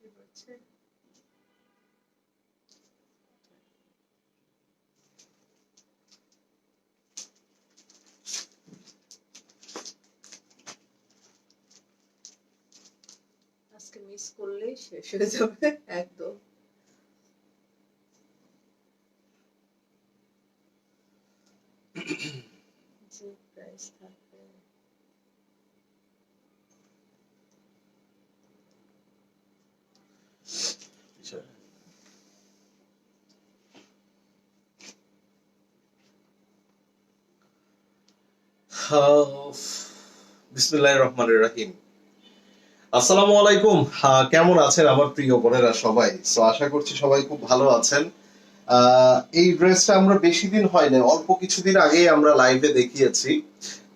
আজকে মিস করলেই শেষ হয়ে যাবে একদম। যে প্রাইস থাকবে বিসমিল্লাহির রহমানির রহিম। আসসালামু আলাইকুম। কেমন আছেন আমার প্রিয় বোনেরা সবাই? সো আশা করছি সবাই খুব ভালো আছেন। এই ড্রেসটা আমরা বেশি দিন হয় না, অল্প কিছুদিন আগেই আমরা লাইভে দেখিয়েছি।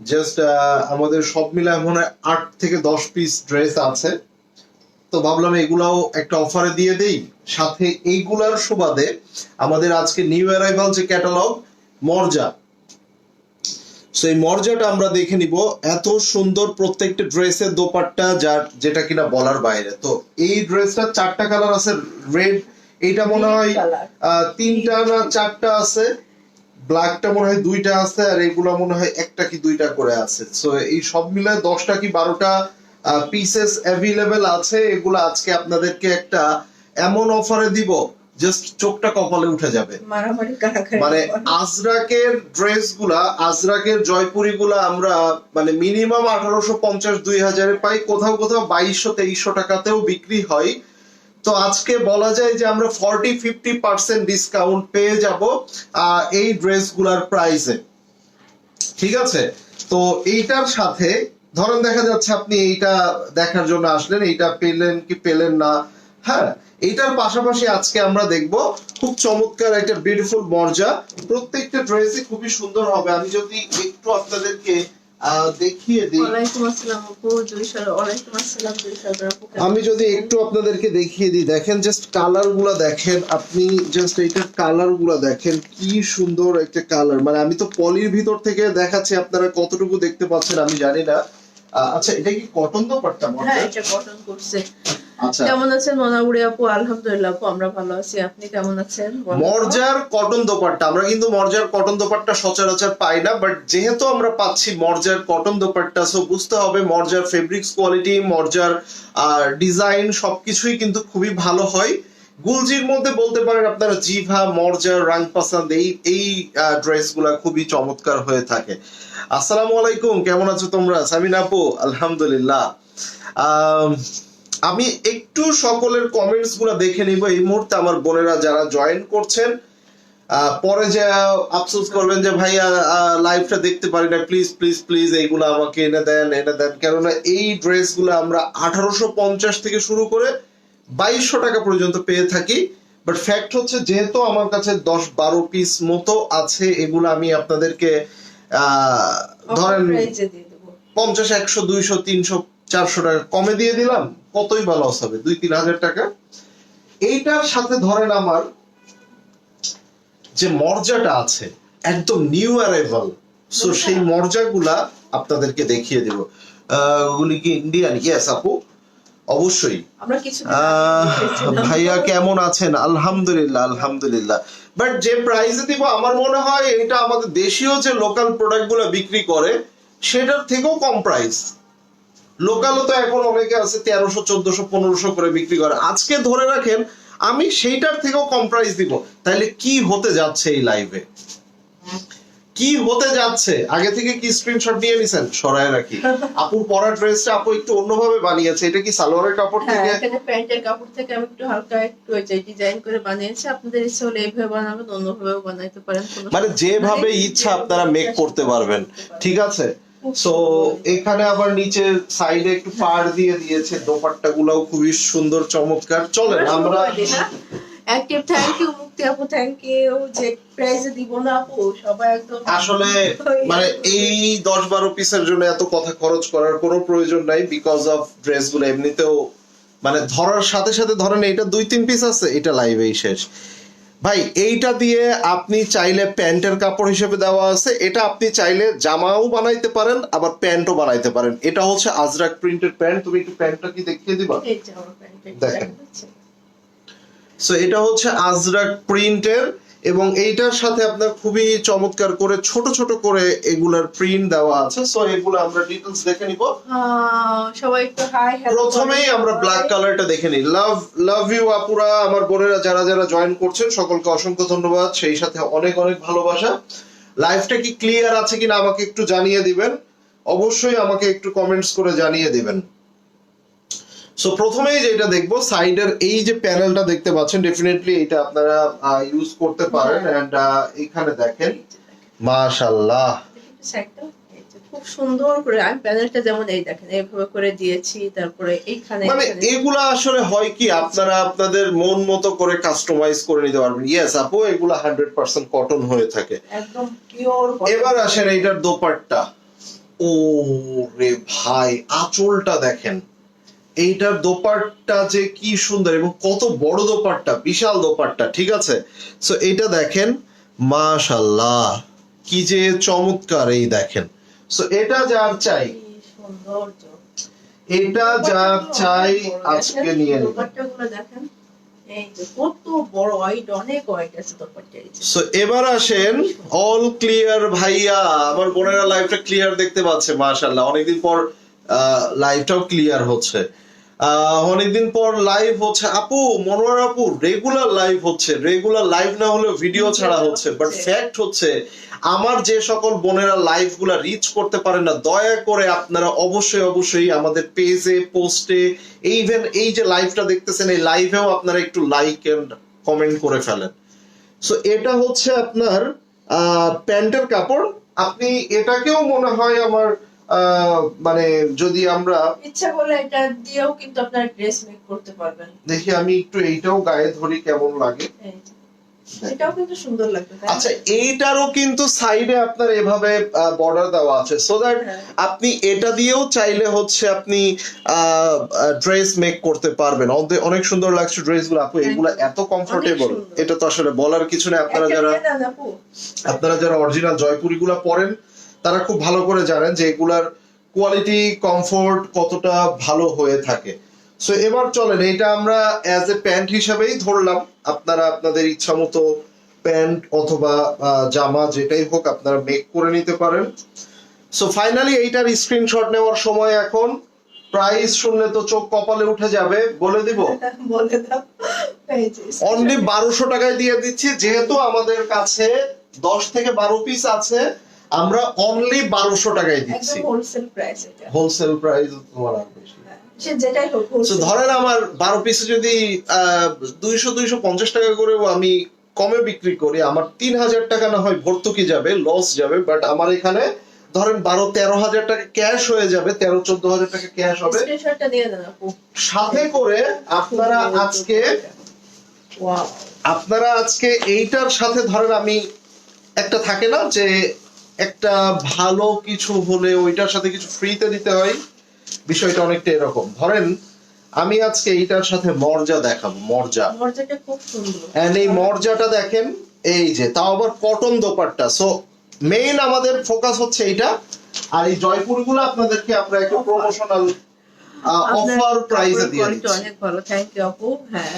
জাস্ট আমাদের সব মিলায় মনে হয় 8 থেকে 10 পিস ড্রেস আছে, তো ভাবলাম এগুলাও একটা অফারে দিয়ে দেই। সাথে এইগুলার সুবাদে আমাদের আজকে নিউ অ্যারাইভাল যে ক্যাটালগ মর্জা, সেই মর্যাটা আমরা দেখে নিব। এত সুন্দর প্রত্যেকটা ড্রেসের দোপাট্টা, যেটা কিনা বলার বাইরে। তো এই ড্রেসটা 4টা কালার আছে। রেড এটা মনে হয় 3টা না 4টা আছে, ব্ল্যাকটা মনে হয় 2টা আছে, আর এগুলা মনে হয় 1টা কি 2টা করে আছে। সো এই সব মিলায় 10টা কি 12টা পিসেস অ্যাভেলেবেল আছে। এগুলো আজকে আপনাদেরকে একটা এমন অফারে দিব, জাস্ট চোখটা কপালে উঠে যাবে। মানে আজরাকের ড্রেস গুলা, আজরাকের জয়পুরি গুলা আমরা মানে মিনিমাম 1850-2000 পাই, কোথাও কোথাও 2200-2300 টাকাতেও বিক্রি হয়। তো আজকে বলা যায় যে আমরা 40-50% ডিসকাউন্ট পেয়ে যাব এই ড্রেস গুলার প্রাইসে। ঠিক আছে? তো এইটার সাথে ধরেন দেখা যাচ্ছে আপনি এইটা দেখার জন্য আসলেন, এইটা পেলেন কি পেলেন না, হ্যাঁ, এইটার পাশাপাশি আজকে আমরা দেখব খুব চমৎকার একটা বিউটিফুল মর্জা। প্রত্যেকটা ড্রেসই খুবই সুন্দর হবে। আমি যদি একটু আপনাদেরকে দেখিয়ে দিই, ওয়ালাইকুম আসসালাম আপু, ওয়ালাইকুম আসসালাম আপু। আমি যদি একটু আপনাদেরকে দেখিয়ে দিই, দেখেন জাস্ট কালার গুলা দেখেন, আপনি জাস্ট এইটার কালার গুলা দেখেন, কি সুন্দর একটা কালার। মানে আমি তো পলির ভিতর থেকে দেখাচ্ছি, আপনারা কতটুকু দেখতে পাচ্ছেন আমি জানি না। আচ্ছা, এটা কি কটন দোপাট্টা? হ্যাঁ, এটা কটন করছে। আচ্ছা, কেমন আছেন মোনাউরি আপু? আলহামদুলিল্লাহ আপু, আমরা ভালো আছি। আপনি কেমন আছেন? মর্জার কটন দোপাট্টা, আমরা কিন্তু মর্জার কটন দোপাট্টা সচরাচর পাই না, বাট যেহেতু আমরা পাচ্ছি মর্জার কটন দোপাট্টা, সো বুঝতে হবে মর্জার ফেব্রিক্স কোয়ালিটি, মর্জার ডিজাইন সবকিছুই কিন্তু খুবই ভালো হয়। গুলজির মধ্যে বলতে পারেন আপনারা জিভা, মর্জার, রাং পাসান্দ, এই ড্রেস গুলা খুবই চমৎকার হয়ে থাকে। আসসালামু আলাইকুম, কেমন আছো তোমরা? সামিনা আপু, আলহামদুলিল্লাহ। আমি একটু সকলের কমেন্টস গুলো দেখে নিব এই মুহূর্তে। আমার বোনেরা যারা জয়েন করছেন, পরে যে আফসোস করবেন যে ভাইয়া লাইভটা দেখতে পারি না, প্লিজ প্লিজ প্লিজ এইগুলো আমাকে এনে দেন, কেননা এই ড্রেস গুলো আমরা 1850 থেকে শুরু করে 2200 টাকা পর্যন্ত পেয়ে থাকি। বাট ফ্যাক্ট হচ্ছে, যেহেতু আমার কাছে 10-12 পিস মতো আছে, এগুলো আমি আপনাদেরকে ধরেন 50, 100, 200, 300, 400 টাকা কমে দিয়ে দিলাম, কতই বা লস হবে? 2-3 হাজার টাকা। এইটার সাথে ধরেন আমার যে মর্যাটা আছে একদম নিউ অ্যারাইভাল, সো সেই মর্যাগুলা আপনাদেরকে দেখিয়ে দেব। ওগুলি কি ইন্ডিয়ান? ইয়েস আপু, অবশ্যই। ভাইয়া কেমন আছেন? আলহামদুলিল্লাহ, আলহামদুলিল্লাহ। বাট যে প্রাইসে দিব, আমার মনে হয় এটা আমাদের দেশীয় যে লোকাল প্রোডাক্ট গুলো বিক্রি করে সেটার থেকেও কম প্রাইস। লোকালও তো এখন অনেকে আছে 1300, 1400, 1500 করে বিক্রি করে। আজকে ধরে রাখেন আমি সেইটার থেকেও কম প্রাইস দিব। তাইলে কি হতে যাচ্ছে এই লাইভে? কি হতে যাচ্ছে? আগে থেকে কি স্ক্রিনশট নিয়ে নিছেন? সরায় রাখি। আপুর পরা ড্রেসটা আপু একটু অন্যভাবে বানিয়েছে। এটা কি সালোয়ারের কাপড় থেকে? হ্যাঁ, এখানে প্যান্টের কাপড় থেকে আমি একটু হালকা একটু ডিজাইন করে বানিয়েছি। আপনাদের ইচ্ছা হলে এইভাবে বানাবেন, অন্যভাবেও বানাইতে পারেন। মানে যেভাবে ইচ্ছা আপনারা মেক করতে পারবেন। ঠিক আছে? সো এখানে আবার নিচে সাইডে একটু পাড় দিয়ে দিয়েছে। দোপাট্টা গুলাও খুবই সুন্দর, চমৎকার। চলেন আমরা অ্যাক্টিভ, থ্যাংক ইউ মুক্তি আপু, থ্যাংক ইউ। যে প্রাইজে দিব না আপু, সবাই একদম আসলে মানে এই 10-12 পিসের জন্য এত কথা খরচ করার কোনো প্রয়োজন নাই, বিকজ অফ ড্রেস গুলো এমনিতেও মানে ধরার সাথে সাথে ধরেন এটা 2-3 পিস আছে, এটা লাইভেই শেষ। ভাই এইটা দিয়ে আপনি চাইলে প্যান্টের কাপড় হিসেবে দেওয়া আছে, এটা আপনি চাইলে জামাও বানাইতে পারেন আবার প্যান্টও বানাইতে পারেন। এটা হচ্ছে আজরাক প্রিন্টেড প্যান্ট। তুমি একটু প্যান্টটা কি দেখিয়ে দিবা? এই যে আমার প্যান্টটা দেখেন। দেখা যাচ্ছে। সো এটা হচ্ছে আজরাক প্রিন্টের, এবং এইটার সাথে আপনার খুবই চমৎকার করে ছোট ছোট করে এগুলার প্রিন্ট দেওয়া আছে। সো এগুলো আমরা ডিটেইলস দেখে নিব। সবাই একটু হাই হ্যালো। প্রথমেই আমরা ব্ল্যাক কালারটা দেখে নিই। লাভ ইউ আপুরা, আমার বোনেরা যারা যারা জয়েন করছেন সকলকে অসংখ্য ধন্যবাদ, সেই সাথে অনেক অনেক ভালোবাসা। লাইভটা কি ক্লিয়ার আছে কিনা আমাকে একটু জানিয়ে দিবেন, অবশ্যই আমাকে একটু কমেন্টস করে জানিয়ে দিবেন। সো প্রথমেই যেটা দেখবো, সাইডের এই যে প্যানেলটা দেখতে পাচ্ছেন, ডেফিনেটলি এটা আপনারা ইউজ করতে পারেন। এন্ড এখানে দেখেন মাশাআল্লাহ খুব সুন্দর করে আমি প্যানেলটা যেমন এই দেখেন এইভাবে করে দিয়েছি। তারপরে এইখানে মানে এগুলা আসলে হয় কি, আপনারা আপনাদের মন মতো করে কাস্টমাইজ করে নিতে পারবেন। ইয়েস আপু, এগুলা 100% কটন হয়ে থাকে, একদম পিওর। এবার আসেন এইটার দোপাট্টা। ও রে ভাই, আঁচলটা দেখেন, এইটার দোপাট্টা যে কি সুন্দর এবং কত বড় দোপাট্টা, বিশাল দোপাট্টা, ঠিক আছে। সো এইটা দেখেন মাশাআল্লাহ, কি যে চমৎকার, এই দেখেন। সো এটা যার চাই, সৌন্দর্য, এটা যার চাই আজকে নিয়ে নিন। দোপাট্টাগুলো দেখেন, এই যে কত বড় ওয়াইড, অনেক ওয়াইড আছে দোপাট্টা। সো এবার আসেন অল ক্লিয়ার ভাইয়া, আমার বোনেরা লাইভটা ক্লিয়ার দেখতে পাচ্ছে মাশাআল্লাহ। অনেকদিন পর লাইভটাও ক্লিয়ার হচ্ছে, অনেকদিন পর লাইভ হচ্ছে। আপু মনোয়ার আপু রেগুলার লাইভ হচ্ছে, রেগুলার লাইভ না হলেও ভিডিও ছাড়া হচ্ছে। বাট ফ্যাক্ট হচ্ছে, আমার যে সকল বোনেরা লাইভ গুলা রিচ করতে পারেন না, দয়া করে আপনারা অবশ্যই অবশ্যই আমাদের পেজে, পোস্টে, ইভেন এই যে লাইভটা দেখতেছেন এই লাইভেও আপনারা একটু লাইক এন্ড কমেন্ট করে ফেলেন। সো এটা হচ্ছে আপনার প্যান্টের কাপড়। আপনি এটাকেও মনে হয় আমার মানে যদি আমরা ইচ্ছা করলে এটা দিয়েও কিন্তু আপনারা ড্রেস মেক করতে পারবেন। দেখি আমি একটু এইটাও গায়ে ধরি কেমন লাগে। এটাও কিন্তু সুন্দর লাগবে। আচ্ছা, এইটারও কিন্তু সাইডে আপনার এভাবে বর্ডার দেওয়া আছে, সো দ্যাট আপনি এটা দিয়েও চাইলে হচ্ছে আপনি ড্রেস মেক করতে পারবেন। অনেক সুন্দর লাগছে ড্রেসগুলো আপু, এগুলো এত কমফোর্টেবল, এটা তো আসলে বলার কিছু না। আপনারা যারা অরিজিনাল জয়পুরি গুলা পরেন তারা খুব ভালো করে জানেন যে এগুলার কোয়ালিটি, কমফোর্ট কতটা ভালো হয়ে থাকে। সো এবার চলেন, এটা আমরা অ্যাজ এ প্যান্ট হিসাবেই ধরলাম। আপনারা আপনাদের ইচ্ছা মতো প্যান্ট অথবা জামা যেটাই হোক আপনারা মেক করে নিতে পারেন। সো ফাইনালি এইটার স্ক্রিনশট নেওয়ার সময় এখন। প্রাইস শুনলে তো চোখ কপালে উঠে যাবে, বলে দিব বলে দাও। অনলি 1200 টাকায় দিয়ে দিচ্ছি। যেহেতু আমাদের কাছে 10 থেকে 12 পিস আছে, আমরা অনলি 1200 টাকায় দিচ্ছি। হোলসেল প্রাইস, এটা হোলসেল প্রাইস তোমার আর বেশি সে যেটাই হোক। সো ধরেন আমার 12 পিসে যদি 200-250 টাকা করেও আমি কমে বিক্রি করি, আমার 3000 টাকা না হয় ভর্তুকি যাবে, লস যাবে। বাট আমার এখানে ধরেন 12-13 হাজার টাকা ক্যাশ হয়ে যাবে, 13-14 হাজার টাকা ক্যাশ হবে। স্ক্রিনশটটা দিয়ে দেন আপু। সাথে করে আপনারা আজকে এইটার সাথে ধরেন আমি একটা থাকে না যে একটা ভালো কিছু হলে ওইটার সাথে কিছু ফ্রিতে দিতে হয়, বিষয়টা অনেকটা এরকম। ধরেন আমি আজকে এইটার সাথে মরজা দেখাবো, মরজাটা খুব সুন্দর। এন্ড এই মরজাটা দেখেন, এই যে তাও আবার কটন দোপাট্টা। সো মেইন আমাদের ফোকাস হচ্ছে এইটা। আর এই জয়পুরগুলো আপনাদেরকে আমরা একটা প্রমোশনাল অফার প্রাইসে দিয়ে দিচ্ছি। অনেক ভালো, থ্যাংক ইউ আপু। হ্যাঁ,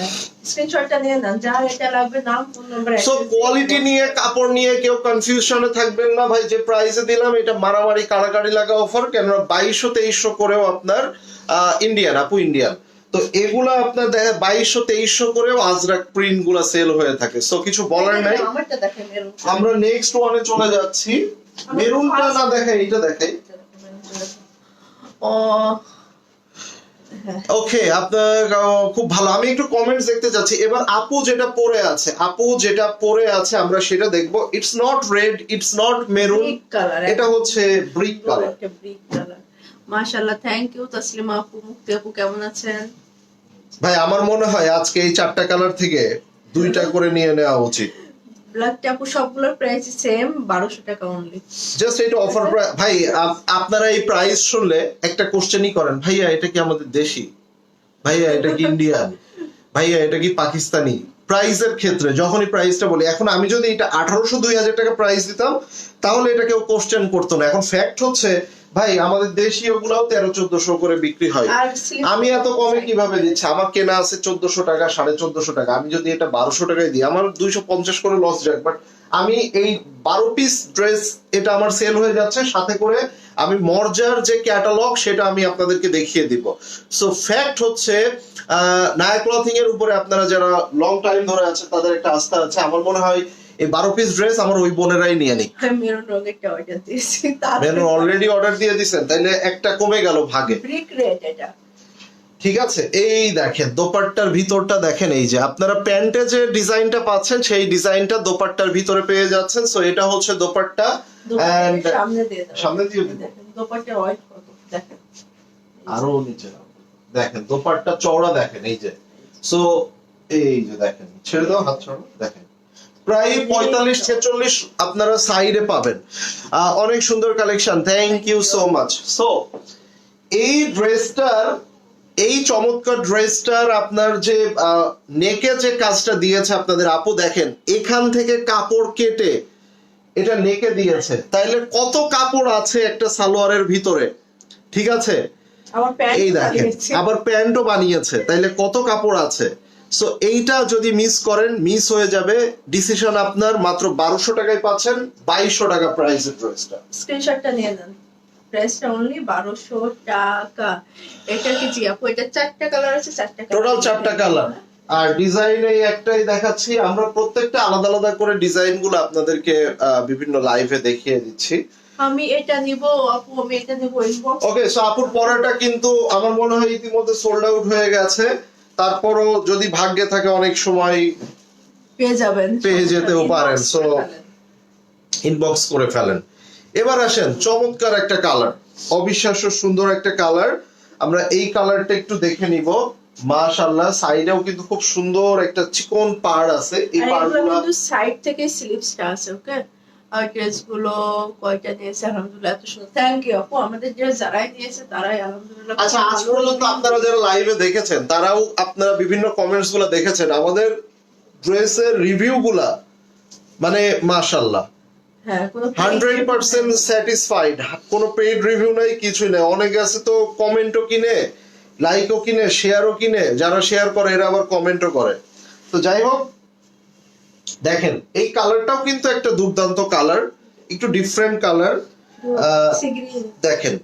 স্ক্রিনশটটা নিয়ে নেন, যার এটা লাগবে নাম, ফোন নাম্বার। সো কোয়ালিটি নিয়ে, কাপড় নিয়ে কেউ কনফিউশনে থাকবেন না ভাই, যে প্রাইসে দিলাম এটা মারামারি কাড়াকাড়ি লাগা অফার। কেন 2200-2300 করেও আপনার ইন্ডিয়ান আপু, ইন্ডিয়ান তো এগুলা আপনার 2200-2300 করেও আজরাক প্রিন্ট গুলা সেল হয়ে থাকে। সো কিছু বলার নাই। আমরা নেক্সট ওয়ানে চলে যাচ্ছি। মেরুনটা না দেখাই, এটা দেখাই। ওকে, আপনার খুব ভালো। আমি একটু কমেন্টস দেখতে যাচ্ছি। এবার আপু যেটা পরে আছে আমরা সেটা দেখব। It's not red, it's not maroon, এটা হচ্ছে ব্রিক কালার। মাশাআল্লাহ, থ্যাংক ইউ তাসলিমা আপু। মুক্তি আপু কেমন আছেন? ভাই আমার মনে হয় আজকে এই 4টা কালার থেকে 2টা করে নিয়ে নেওয়া উচিত। ব্ল্যাক টাপু সবগুলোর প্রাইস সেম, 1200 টাকা অনলি। জাস্ট এটা অফার প্রাইস। ভাই আপনারা এই প্রাইস শুনলে একটা কোশ্চেনই করেন, ভাইয়া এটা কি আমাদের দেশি, ভাইয়া এটা কি ইন্ডিয়ান, ভাইয়া এটা কি পাকিস্তানি, প্রাইসের ক্ষেত্রে যখনই প্রাইসটা বলি, এখন আমি যদি এটা 1800-2000 টাকা প্রাইস দিতাম তাহলে এটা কেউ কোশ্চেন করতো না। এখন ফ্যাক্ট হচ্ছে ভাই আমাদের দেশীয় গুলাও 1300-1400 করে বিক্রি হয়, আর স্লিপ আমি এত কমে কিভাবে দিচ্ছি? আমার কেনা আছে 1400 টাকা, 1450 টাকা, আমি যদি এটা 1200 টাকায় দিই আমার 250 করে লস যাক, বাট আমি এই 12 পিস ড্রেস এটা আমার সেল হয়ে যাচ্ছে, সাথে করে আমি মর্জার যে ক্যাটালগ সেটা আমি আপনাদেরকে দেখিয়ে দিব। সো ফ্যাক্ট হচ্ছে নায়া ক্লথিং এর উপরে আপনারা যারা লং টাইম ধরে আছে তাদের একটা আস্থা আছে। আমার মনে হয় এই 12 পিস ড্রেস আমার ওই বোনেরাই নিয়ে নিক। মেরুন রঙেরটা অর্ডার দিয়েছি, মেনু অলরেডি অর্ডার দিয়ে দিয়েছেন, তাইলে একটা কমে গেল ভাগে। ব্রিক রেড এটা। ঠিক আছে, এই দেখেন দোপাট্টার ভিতরটা দেখেন, এই যে আপনারা প্যান্টে যে ডিজাইনটা পাচ্ছেন সেই ডিজাইনটা দোপাট্টার ভিতরে পেয়ে যাচ্ছেন। সো এটা হচ্ছে দোপাট্টা এন্ড সামনে দিয়ে দাও, সামনে দিয়ে দিব। দেখেন দোপাট্টা হোয়াইট কত, দেখেন আরো নিচে নাও। দেখেন দোপাট্টা চওড়া দেখেন, এই যে। সো এই যে দেখেন, ছেড়ে দাও, হাত ছড়ানো, দেখেন প্রায় 45-46 আপনারা সাইডে পাবেন। অনেক সুন্দর collection, thank you so much. So এই ড্রেসটার, এই চমৎকার ড্রেসটার আপনার যে নেকে যে কাজটা দিয়েছে আপনাদের আপু, দেখেন এখান থেকে কাপড় কেটে এটা নেকে দিয়েছে, তাইলে কত কাপড় আছে একটা সালোয়ারের ভিতরে, ঠিক আছে? আমার প্যান্ট এই দেখেন আবার প্যান্টও বানিয়েছে, তাইলে কত কাপড় আছে। সো এইটা যদি মিস করেন মিস হয়ে যাবে। ডিসিশন আপনার, মাত্র 1200 টাকায় পাচ্ছেন 2200 টাকা প্রাইসের ড্রেসটা। স্ক্রিনশটটা নিয়ে নেন, প্রাইসটা অনলি 1200 টাকা। এটা কি জি আপু, এটা 4টা কালার আছে, 4টা টোটাল 4টা কালার, আর ডিজাইন এই একটাই দেখাচ্ছি। আমরা প্রত্যেকটা আলাদা আলাদা করে ডিজাইন গুলো আপনাদেরকে বিভিন্ন লাইভে দেখিয়ে দিচ্ছি। আমি এটা নিব আপু, আমি এটা নিব ইনবক্স। ওকে, সো আপুর পরাটা কিন্তু আমার মনে হয় ইতিমধ্যে সোল্ড আউট হয়ে গেছে, তারপরও যদি ভাগ্যে থাকে অনেক সময় পেয়ে যাবেন, পেয়ে যেতেও পারেন। সো ইনবক্স করে ফেলেন। এবার আসেন চমৎকার একটা কালার, অবিশ্বাস্য সুন্দর একটা কালার। আমরা এই কালারটা একটু দেখে নিব। মাশাআল্লাহ, সাইডেও কিন্তু খুব সুন্দর একটা চিকন পাড় আছে। এই পাড়গুলো কিন্তু সাইড থেকে স্লিপসটা আছে। ওকে, আর ড্রেসগুলো কয়টা নিয়েছে আলহামদুলিল্লাহ এত সুন্দর। থ্যাংক ইউ আপু, আমাদের যারাই নিয়েছে তারাই আলহামদুলিল্লাহ। আচ্ছা, আজ পর্যন্ত আপনারা যারা লাইভে দেখেছেন তারাও আপনারা বিভিন্ন কমেন্টস গুলা দেখেছেন, আমাদের ড্রেসের রিভিউ গুলা মানে মাশাআল্লাহ 100% স্যাটিসফাইড। কোনো পেইড রিভিউ নাই, কিছুই নাই। অনেকে আছে তো কমেন্টও কিনে, লাইকও কিনে, শেয়ারও কিনে, যারা শেয়ার করে এরা আবার কমেন্টও করে। তো যাই হোক, দেখেন এই কালারটাও কিন্তু একটা দুর্দান্ত কালার, একটু ডিফারেন্ট কালার। দেখেন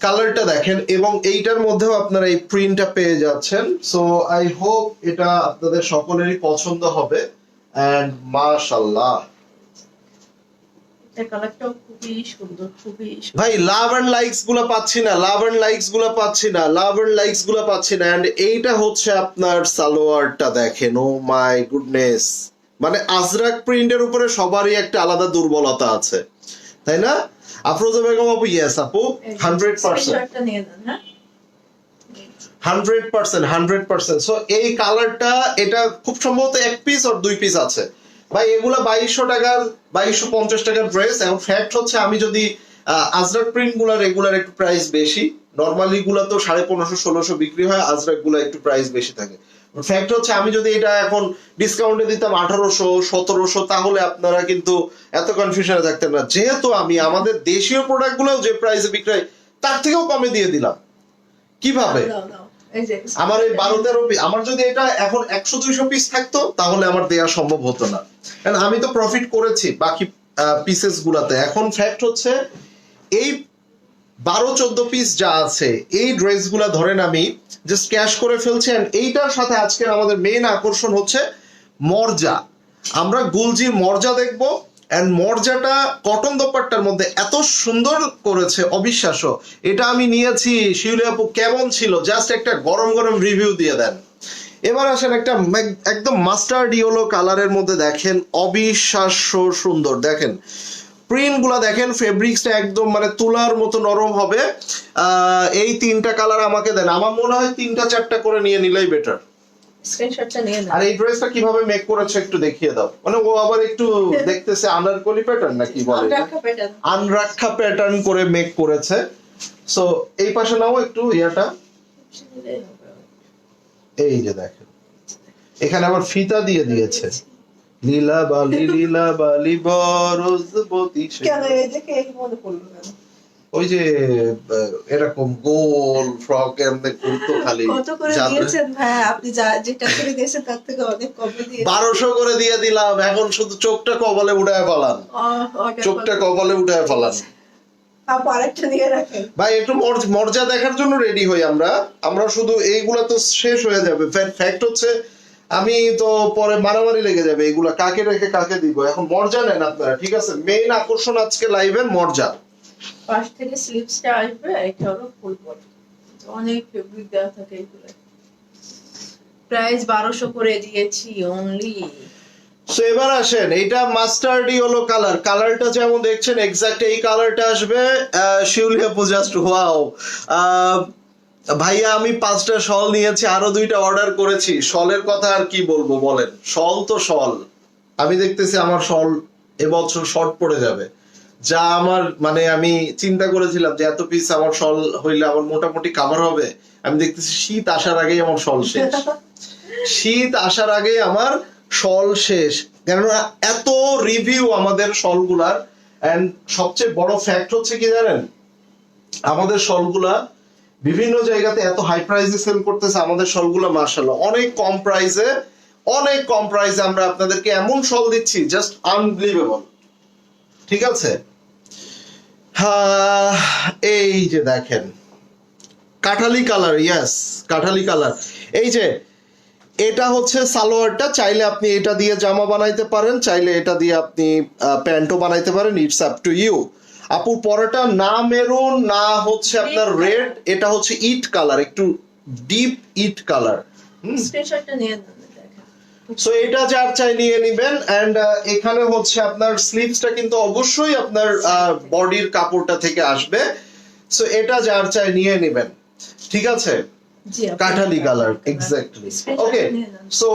কালারটা দেখেন, এবং এইটার মধ্যেও আপনারা এই প্রিন্টটা পেয়ে যাচ্ছেন। সো আই হোপ এটা আপনাদের সকলেরই পছন্দ হবে। এন্ড মাশাআল্লাহ, কালারটাও খুবই সুন্দর, খুবই সুন্দর। ভাই লাভ এন্ড লাইকস গুলো পাচ্ছি না, লাভ এন্ড লাইকস গুলো পাচ্ছি না, লাভ এন্ড লাইকস গুলো পাচ্ছি না। এন্ড এইটা হচ্ছে আপনার সালোয়ারটা, দেখেন ও মাই গুডনেস, মানে আজরাক প্রিন্টের উপরে সবারই একটা আলাদা দুর্বলতা আছে, তাই না? আফরোজা বেগম আপু, ইয়েস আপু, 100%। সো এই কালারটা, এটা খুব সম্ভবত 1 পিস আর 2 পিস আছে ভাই। এগুলা 2200 টাকার, 2250 টাকার ড্রেস। এবং ফ্যাক্ট হচ্ছে আমি যদি আজরাক প্রিন্ট গুলা রেগুলার একটু প্রাইস বেশি, নরমালি গুলা তো 1500-1600 বিক্রি হয়, আজরাক গুলা একটু প্রাইস বেশি থাকে। ফ্যাক্ট হচ্ছে আমি যদি এটা এখন ডিসকাউন্টে দিতাম 1800-1700, তাহলে আপনারা কিন্তু এত কনফিউশনে থাকতেন না। যেহেতু আমি আমাদের দেশীয় প্রোডাক্ট গুলো যে প্রাইসে বিক্রি হয় তার থেকেও কমে দিয়ে দিলাম। কিভাবে? আমার এই 12-13 পিস, আমার যদি এটা এখন 100-200 পিস থাকতো তাহলে আমার দেওয়া সম্ভব হতো না, কারণ আমি তো প্রফিট করেছি বাকি পিসেস গুলাতে। এখন ফ্যাক্ট হচ্ছে এই 12-14 পিস যা আছে এই ড্রেস গুলা ধরেন আমি জাস্ট ক্যাশ করে ফেলছি। এন্ড এইটার সাথে আজকের আমাদের মেইন আকর্ষণ হচ্ছে মর্জা। আমরা গুলজির মর্জা দেখবো। এন্ড মর্জাটা কটন দোপাট্টার মধ্যে এত সুন্দর করেছে, অবিশ্বাস্য। এটা আমি নিয়েছি, শিউলি আপু কেমন ছিল জাস্ট একটা গরম গরম রিভিউ দিয়ে দেন। এবার আসেন একটা একদম মাস্টার্ড ইয়েলো কালারের মধ্যে, দেখেন অবিশ্বাস্য সুন্দর। দেখেন প্রিন্ট গুলা দেখেন, ফেব্রিক্সটা একদম মানে তুলার মতো নরম হবে। এই 3টা কালার আমাকে দেন, আমার মনে হয় 3টা-4টা করে নিয়ে নিলেই বেটার। স্ক্রিনশটটা নিয়ে নাও। আর এই ড্রেসটা কিভাবে মেক করেছে একটু দেখিয়ে দাও। মানে ও আবার একটু দেখতেছে আনারকলি প্যাটার্ন নাকি বলে, আনরাক্ষা প্যাটার্ন করে মেক করেছে। সো এই পাশে নাও একটু ইয়াটা, এই যে দেখেন এখানে আবার ফিতা দিয়ে দিয়েছে, লীলা বালি বরজবতী। কেন এই দেখে এই মনে পড়লো কেন? ওই যে এরকম গোল ফ্রক এমনি ঘুরতো খালি। কত করে দিয়েছেন ভাই? আপনি যেটা করে দিয়েছেন তার থেকে অনেক কমে দিয়েছেন। 1200 করে দিয়ে দিলাম, এখন শুধু চোখটা কপালে উঠায় ফেলান, চোখটা কপালে উঠায় ফেলান। আরেকটা দিয়ে রাখেন ভাই, একটু মর্যাদা দেখার জন্য রেডি হই আমরা শুধু এইগুলা তো শেষ হয়ে যাবে। ফ্যাক্ট হচ্ছে আমি তো পরে মারামারি লেগে যাবে, এগুলা কাকে রেখে কাকে দিব। এখন মর্যাদা নেন আপনারা, ঠিক আছে? মেইন আকর্ষণ আজকে লাইভের মর্যাদা। পাশ থেকে স্লিপসটা আসবে, এটা হলো ফুল বডি। অনেক ফেব্রিক দেওয়া থাকে এগুলো। প্রাইস 1200 করে দিয়েছি অনলি। সো এবার আসেন, এটা মাস্টার্ডই হলো কালার। কালারটা যেমন দেখছেন এক্সাক্ট এই কালারটা আসবে। শিউলি আপু জাস্ট ওয়াও। ভাইয়া আমি 5টা শল নিয়েছি, আরো 2টা অর্ডার করেছি। শলের কথা আর কি বলবো বলেন, শল তো শল। আমি দেখতেছি আমার শল এবছর শর্ট পড়ে যাবে। যা আমার মানে আমি চিন্তা করেছিলাম যে এত পিস আমার শল হইলে আমার মোটামুটি কাভার হবে, আমি দেখতেছি শীত আসার আগেই আমার শল শেষ। শীত আসার আগেই আমার শল শেষ, কেননা এত রিভিউ আমাদের শলগুলার। এন্ড সবচেয়ে বড় ফ্যাক্ট হচ্ছে কি জানেন, আমাদের শলগুলা বিভিন্ন জায়গাতে এত হাই প্রাইসে সেল করতেছে। আমাদের শলগুলা মাশাআল্লাহ অনেক কম প্রাইসে আমরা আপনাদেরকে এমন শল দিচ্ছি, জাস্ট আনবিলিভেবল। ঠিক আছে? হ্যাঁ, এই যে দেখেন Kathali colour, yes Kathali colour. এই যে এটা হচ্ছে সালোয়ারটা, চাইলে আপনি এটা দিয়ে জামা বানাইতে পারেন, চাইলে এটা দিয়ে আপনি প্যান্টও বানাইতে পারেন, ইটস আপ টু ইউ। আপুর পরাটা না মেরুন না হচ্ছে আপনার রেড, এটা হচ্ছে ইট কালার, একটু ডিপ ইট কালার। স্ক্রিনশটটা নিয়ে নেন। সো এটা যার চাই নিয়ে নিবেন। এন্ড এখানে হচ্ছে আপনার স্লিভসটা কিন্তু অবশ্যই আপনার বডির কাপড়টা থেকে আসবে। সো এটা যার চাই নিয়ে নিবেন, ঠিক আছে? Kathali colour, exactly. ওকে, সো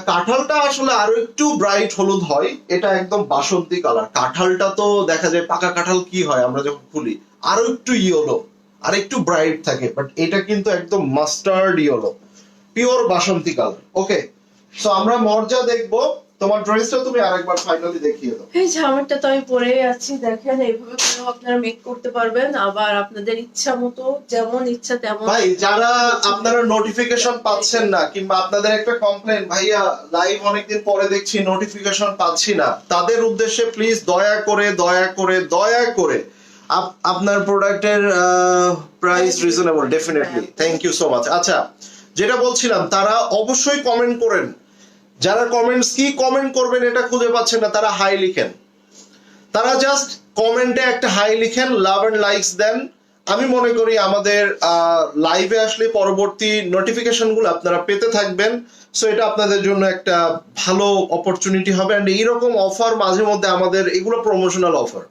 কাঁঠালটা আসলে আরো একটু ব্রাইট হলুদ হয়, এটা একদম বাসন্তী কালার। কাঁঠালটা তো দেখা যায় পাকা কাঁঠাল কি হয় আমরা যখন খুলি আরো একটু ইয়েলো আর একটু ব্রাইট থাকে, বাট এটা কিন্তু একদম মাস্টার্ড ইয়েলো, পিওর বাসন্তী কালার। ওকে, সো আমরা মর্জা দেখবো। তোমার ড্রেসটা তুমি আরেকবার ফাইনালি দেখিয়ে দাও। এই জামাটা তো আমি পরেই আছি, দেখেন এইভাবে করেও আপনারা মেক করতে পারবেন, আবার আপনাদের ইচ্ছা মতো যেমন ইচ্ছা তেমন। ভাই, যারা আপনারা নোটিফিকেশন পাচ্ছেন না, কিংবা আপনাদের একটা কমপ্লেন ভাইয়া লাইভ অনেকদিন পরে দেখছি নোটিফিকেশন পাচ্ছি না, তাদের উদ্দেশ্যে প্লিজ দয়া করে আপনার প্রোডাক্টের price reasonable, definitely. Thank you so much. আচ্ছা, যেটা বলছিলাম, তারা অবশ্যই কমেন্ট করেন। যারা কি কমেন্ট করবেন এটা খুঁজে পাচ্ছেন না, তারা হাই লিখেন। তারা জাস্ট কমেন্টে একটা হাই লিখেন, লাভ এন্ড লাইকস দেন। আমি মনে করি আমাদের লাইভে আসলে পরবর্তী নোটিফিকেশন গুলো আপনারা পেতে থাকবেন। সো এটা আপনাদের জন্য একটা ভালো অপরচুনিটি হবে। এন্ড এইরকম অফার মাঝে মধ্যে আমাদের, এগুলো প্রমোশনাল অফার,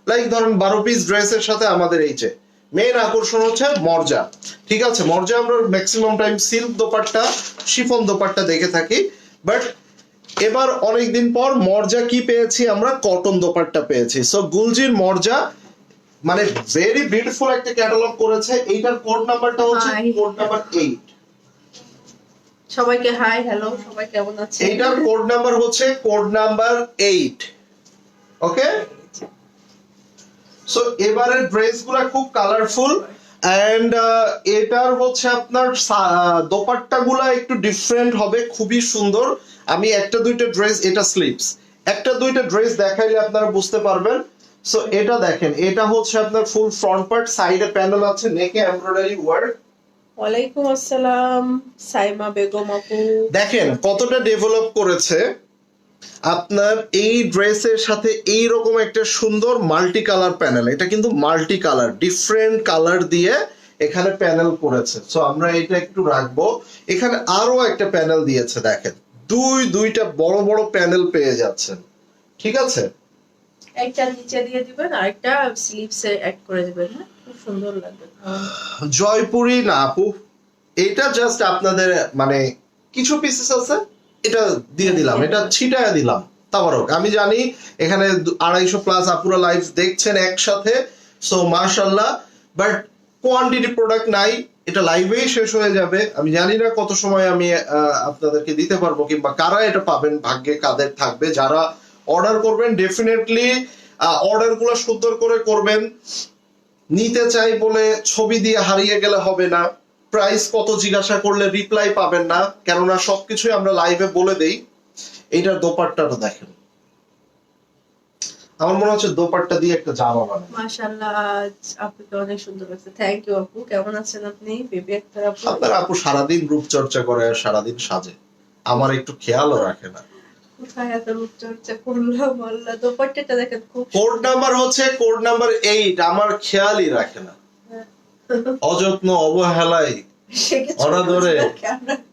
লাইক ধরেন 12 পিস ড্রেসের সাথে আমাদের এই যে মেইন আকর্ষণ হচ্ছে মর্জা। ঠিক আছে? মর্জা আমরা maximum time silk dupatta, chiffon dupatta দেখে থাকি, বাট এবার অনেকদিন পর মর্জা কি পেয়েছি আমরা, কটন দোপাট্টা পেয়েছি। সো গুলজির মর্জা মানে ভেরি বিউটিফুল একটা ক্যাটালগ করেছে। এইটার কোড নাম্বারটা হচ্ছে কোড নাম্বার 8। সবাইকে হাই, হ্যালো, সবাই কেমন আছেন? এইটার কোড নাম্বার হচ্ছে কোড নাম্বার 8। ওকে, সো এবারের ড্রেসগুলো খুব কালারফুল। এন্ড এটার হচ্ছে আপনার দোপাট্টাগুলা একটু ডিফারেন্ট হবে, খুবই সুন্দর। আমি একটা দুইটা ড্রেস, এটা স্লিপস, একটা দুইটা ড্রেস দেখাইলে আপনারা বুঝতে পারবেন। সো এটা দেখেন, এটা হচ্ছে আপনার ফুল ফ্রন্ট পার্ট, সাইডে প্যানেল আছে, নেকে এমব্রয়ডারি ওয়ার্ক। ওয়ালাইকুম আসসালাম সাইমা বেগম আপু। দেখেন কতটা ডেভেলপ করেছে। আপনার এই ড্রেসের সাথে এইরকম একটা সুন্দর মাল্টি কালার প্যানেল, এটা কিন্তু মাল্টি কালার, ডিফারেন্ট কালার দিয়ে এখানে প্যানেল করেছে। সো আমরা এটা একটু রাখবো। এখানে আরো একটা প্যানেল দিয়েছে, দেখেন দুইটা বড় বড় প্যানেল পেয়ে যাচ্ছেন। ঠিক আছে? একটা নিচে দিয়ে দিবেন আর একটা স্লিভসে অ্যাড করে দিবেন, হ্যাঁ, খুব সুন্দর লাগবে। জয়পুরি না আপু, এটা জাস্ট আপনাদের মানে কিছু পিসেস আছে, এটা দিয়ে দিলাম, এটা ছিটায় দিলাম। তাবারক, আমি জানি এখানে 250 প্লাস আপুরা লাইভ দেখছেন একসাথে, সো মাশাআল্লাহ, বাট কোয়ান্টিটি প্রোডাক্ট নাই, এটা লাইভেই শেষ হয়ে যাবে। আমি জানি না কত সময় আমি আপনাদেরকে দিতে পারবো, কিংবা কারা এটা পাবেন, ভাগ্যে কাদের থাকবে। যারা অর্ডার করবেন ডেফিনেটলি অর্ডার গুলো সুন্দর করে করবেন। নিতে চাই বলে ছবি দিয়ে হারিয়ে গেলে হবে না। প্রাইস কত জিজ্ঞাসা করলে রিপ্লাই পাবেন না, কেননা সবকিছুই আমরা লাইভে বলে দেই। এইটার দোপাট্টাটা দেখেন, আমার মনে হচ্ছে দোপাট্টা দিয়ে একটা জামা বানায়। মাশাআল্লাহ, আপুকে অনেক সুন্দর লাগছে। থ্যাংক ইউ আপু। কেমন আছেন আপনি? বেবি একটা আপু। আপনার আপু সারাদিন রূপচর্চা করে আর সারাদিন সাজে, আমার একটু খেয়ালও রাখে না। কোথায় এত রূপচর্চা করলাম আল্লাহ। দোপাট্টাটা দেখেন খুব কোড নাম্বার হচ্ছে কোড নাম্বার 8, আমার খেয়ালই রাখে না, অযত্ন অবহেলায় অনাদরে।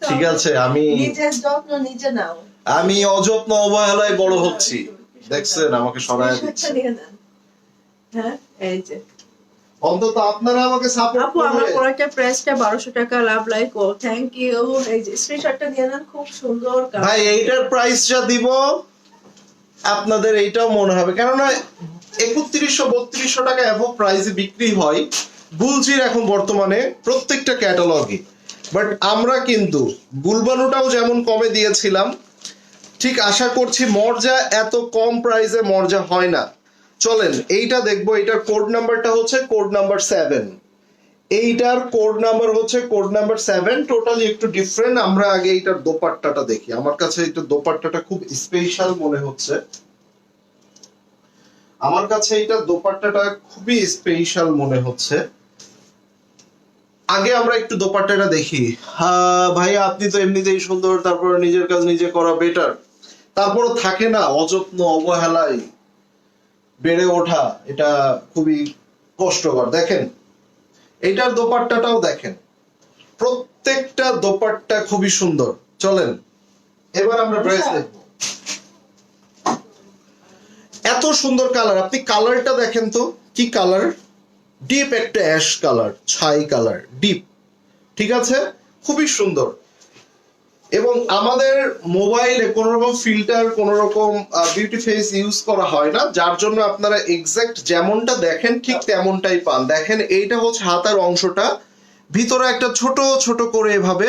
ঠিক আছে, আমি নিজের যত্ন নিজে নাও। আমি অযত্ন অবহেলায় বড় হচ্ছি, দেখছেন আমাকে সরায় দিচ্ছে। হ্যাঁ, এই যে অন্তত আপনারা আমাকে সাপোর্ট আপু, আমার করবেন। প্রোডাক্টের প্রাইসটা 1200 টাকা। লাভ লাইক ও থ্যাংক ইউ। এই যে স্ক্রিনশটটা দিয়ে নেন, খুব সুন্দর কালার। ভাই এইটার প্রাইস যা দিব আপনাদের এইটাও মনে হবে, কেননা 3100-3200 টাকা এভব প্রাইসে বিক্রি হয় গুলজির এখন বর্তমানে প্রত্যেকটা ক্যাটালগে। বাট আমরা কিন্তু গুলবানুটাও যেমন কমে দিয়েছিলাম, ঠিক আশা করছি মর্জা এত কম প্রাইসে মর্জা হয় না। চলেন এইটা দেখবো। এইটার কোড নাম্বারটা হচ্ছে কোড নাম্বার 7। এইটার কোড নাম্বার হচ্ছে কোড নাম্বার 7। টোটালি একটু ডিফারেন্ট। আমরা আগে এইটার দোপাট্টাটা দেখি। আমার কাছে এইটার দোপাট্টাটা খুব স্পেশাল মনে হচ্ছে। আমার কাছে এইটার দোপাট্টাটা খুবই স্পেশাল মনে হচ্ছে। আগে আমরা একটু দোপাট্টাটা দেখি। ভাই আপনি তো এমনিতেই সুন্দর, তারপর নিজের কাজ নিজে করা বেটার। তারপরও থাকে না অযত্ন অবহেলায় বেড়ে ওঠা, এটা খুবই কষ্টকর। দেখেন এইটার দোপাট্টাটাও দেখেন, প্রত্যেকটা দোপাট্টা খুবই সুন্দর। চলেন এবার আমরা ড্রেস দেখবো। এত সুন্দর কালার, আপনি কালারটা দেখেন তো, কি কালার, ডিপ একটা অ্যাশ কালার, ছাই কালার, ডিপ। ঠিক আছে, খুবই সুন্দর। এবং আমাদের মোবাইলে কোন রকম ফিল্টার, কোন রকম বিউটি ফেস ইউজ করা হয় না, যার জন্য আপনারা এক্সাক্ট যেমনটা দেখেন ঠিক তেমনটাই পান। দেখেন এইটা হচ্ছে হাতার অংশটা, ভিতরে একটা ছোট ছোট করে এভাবে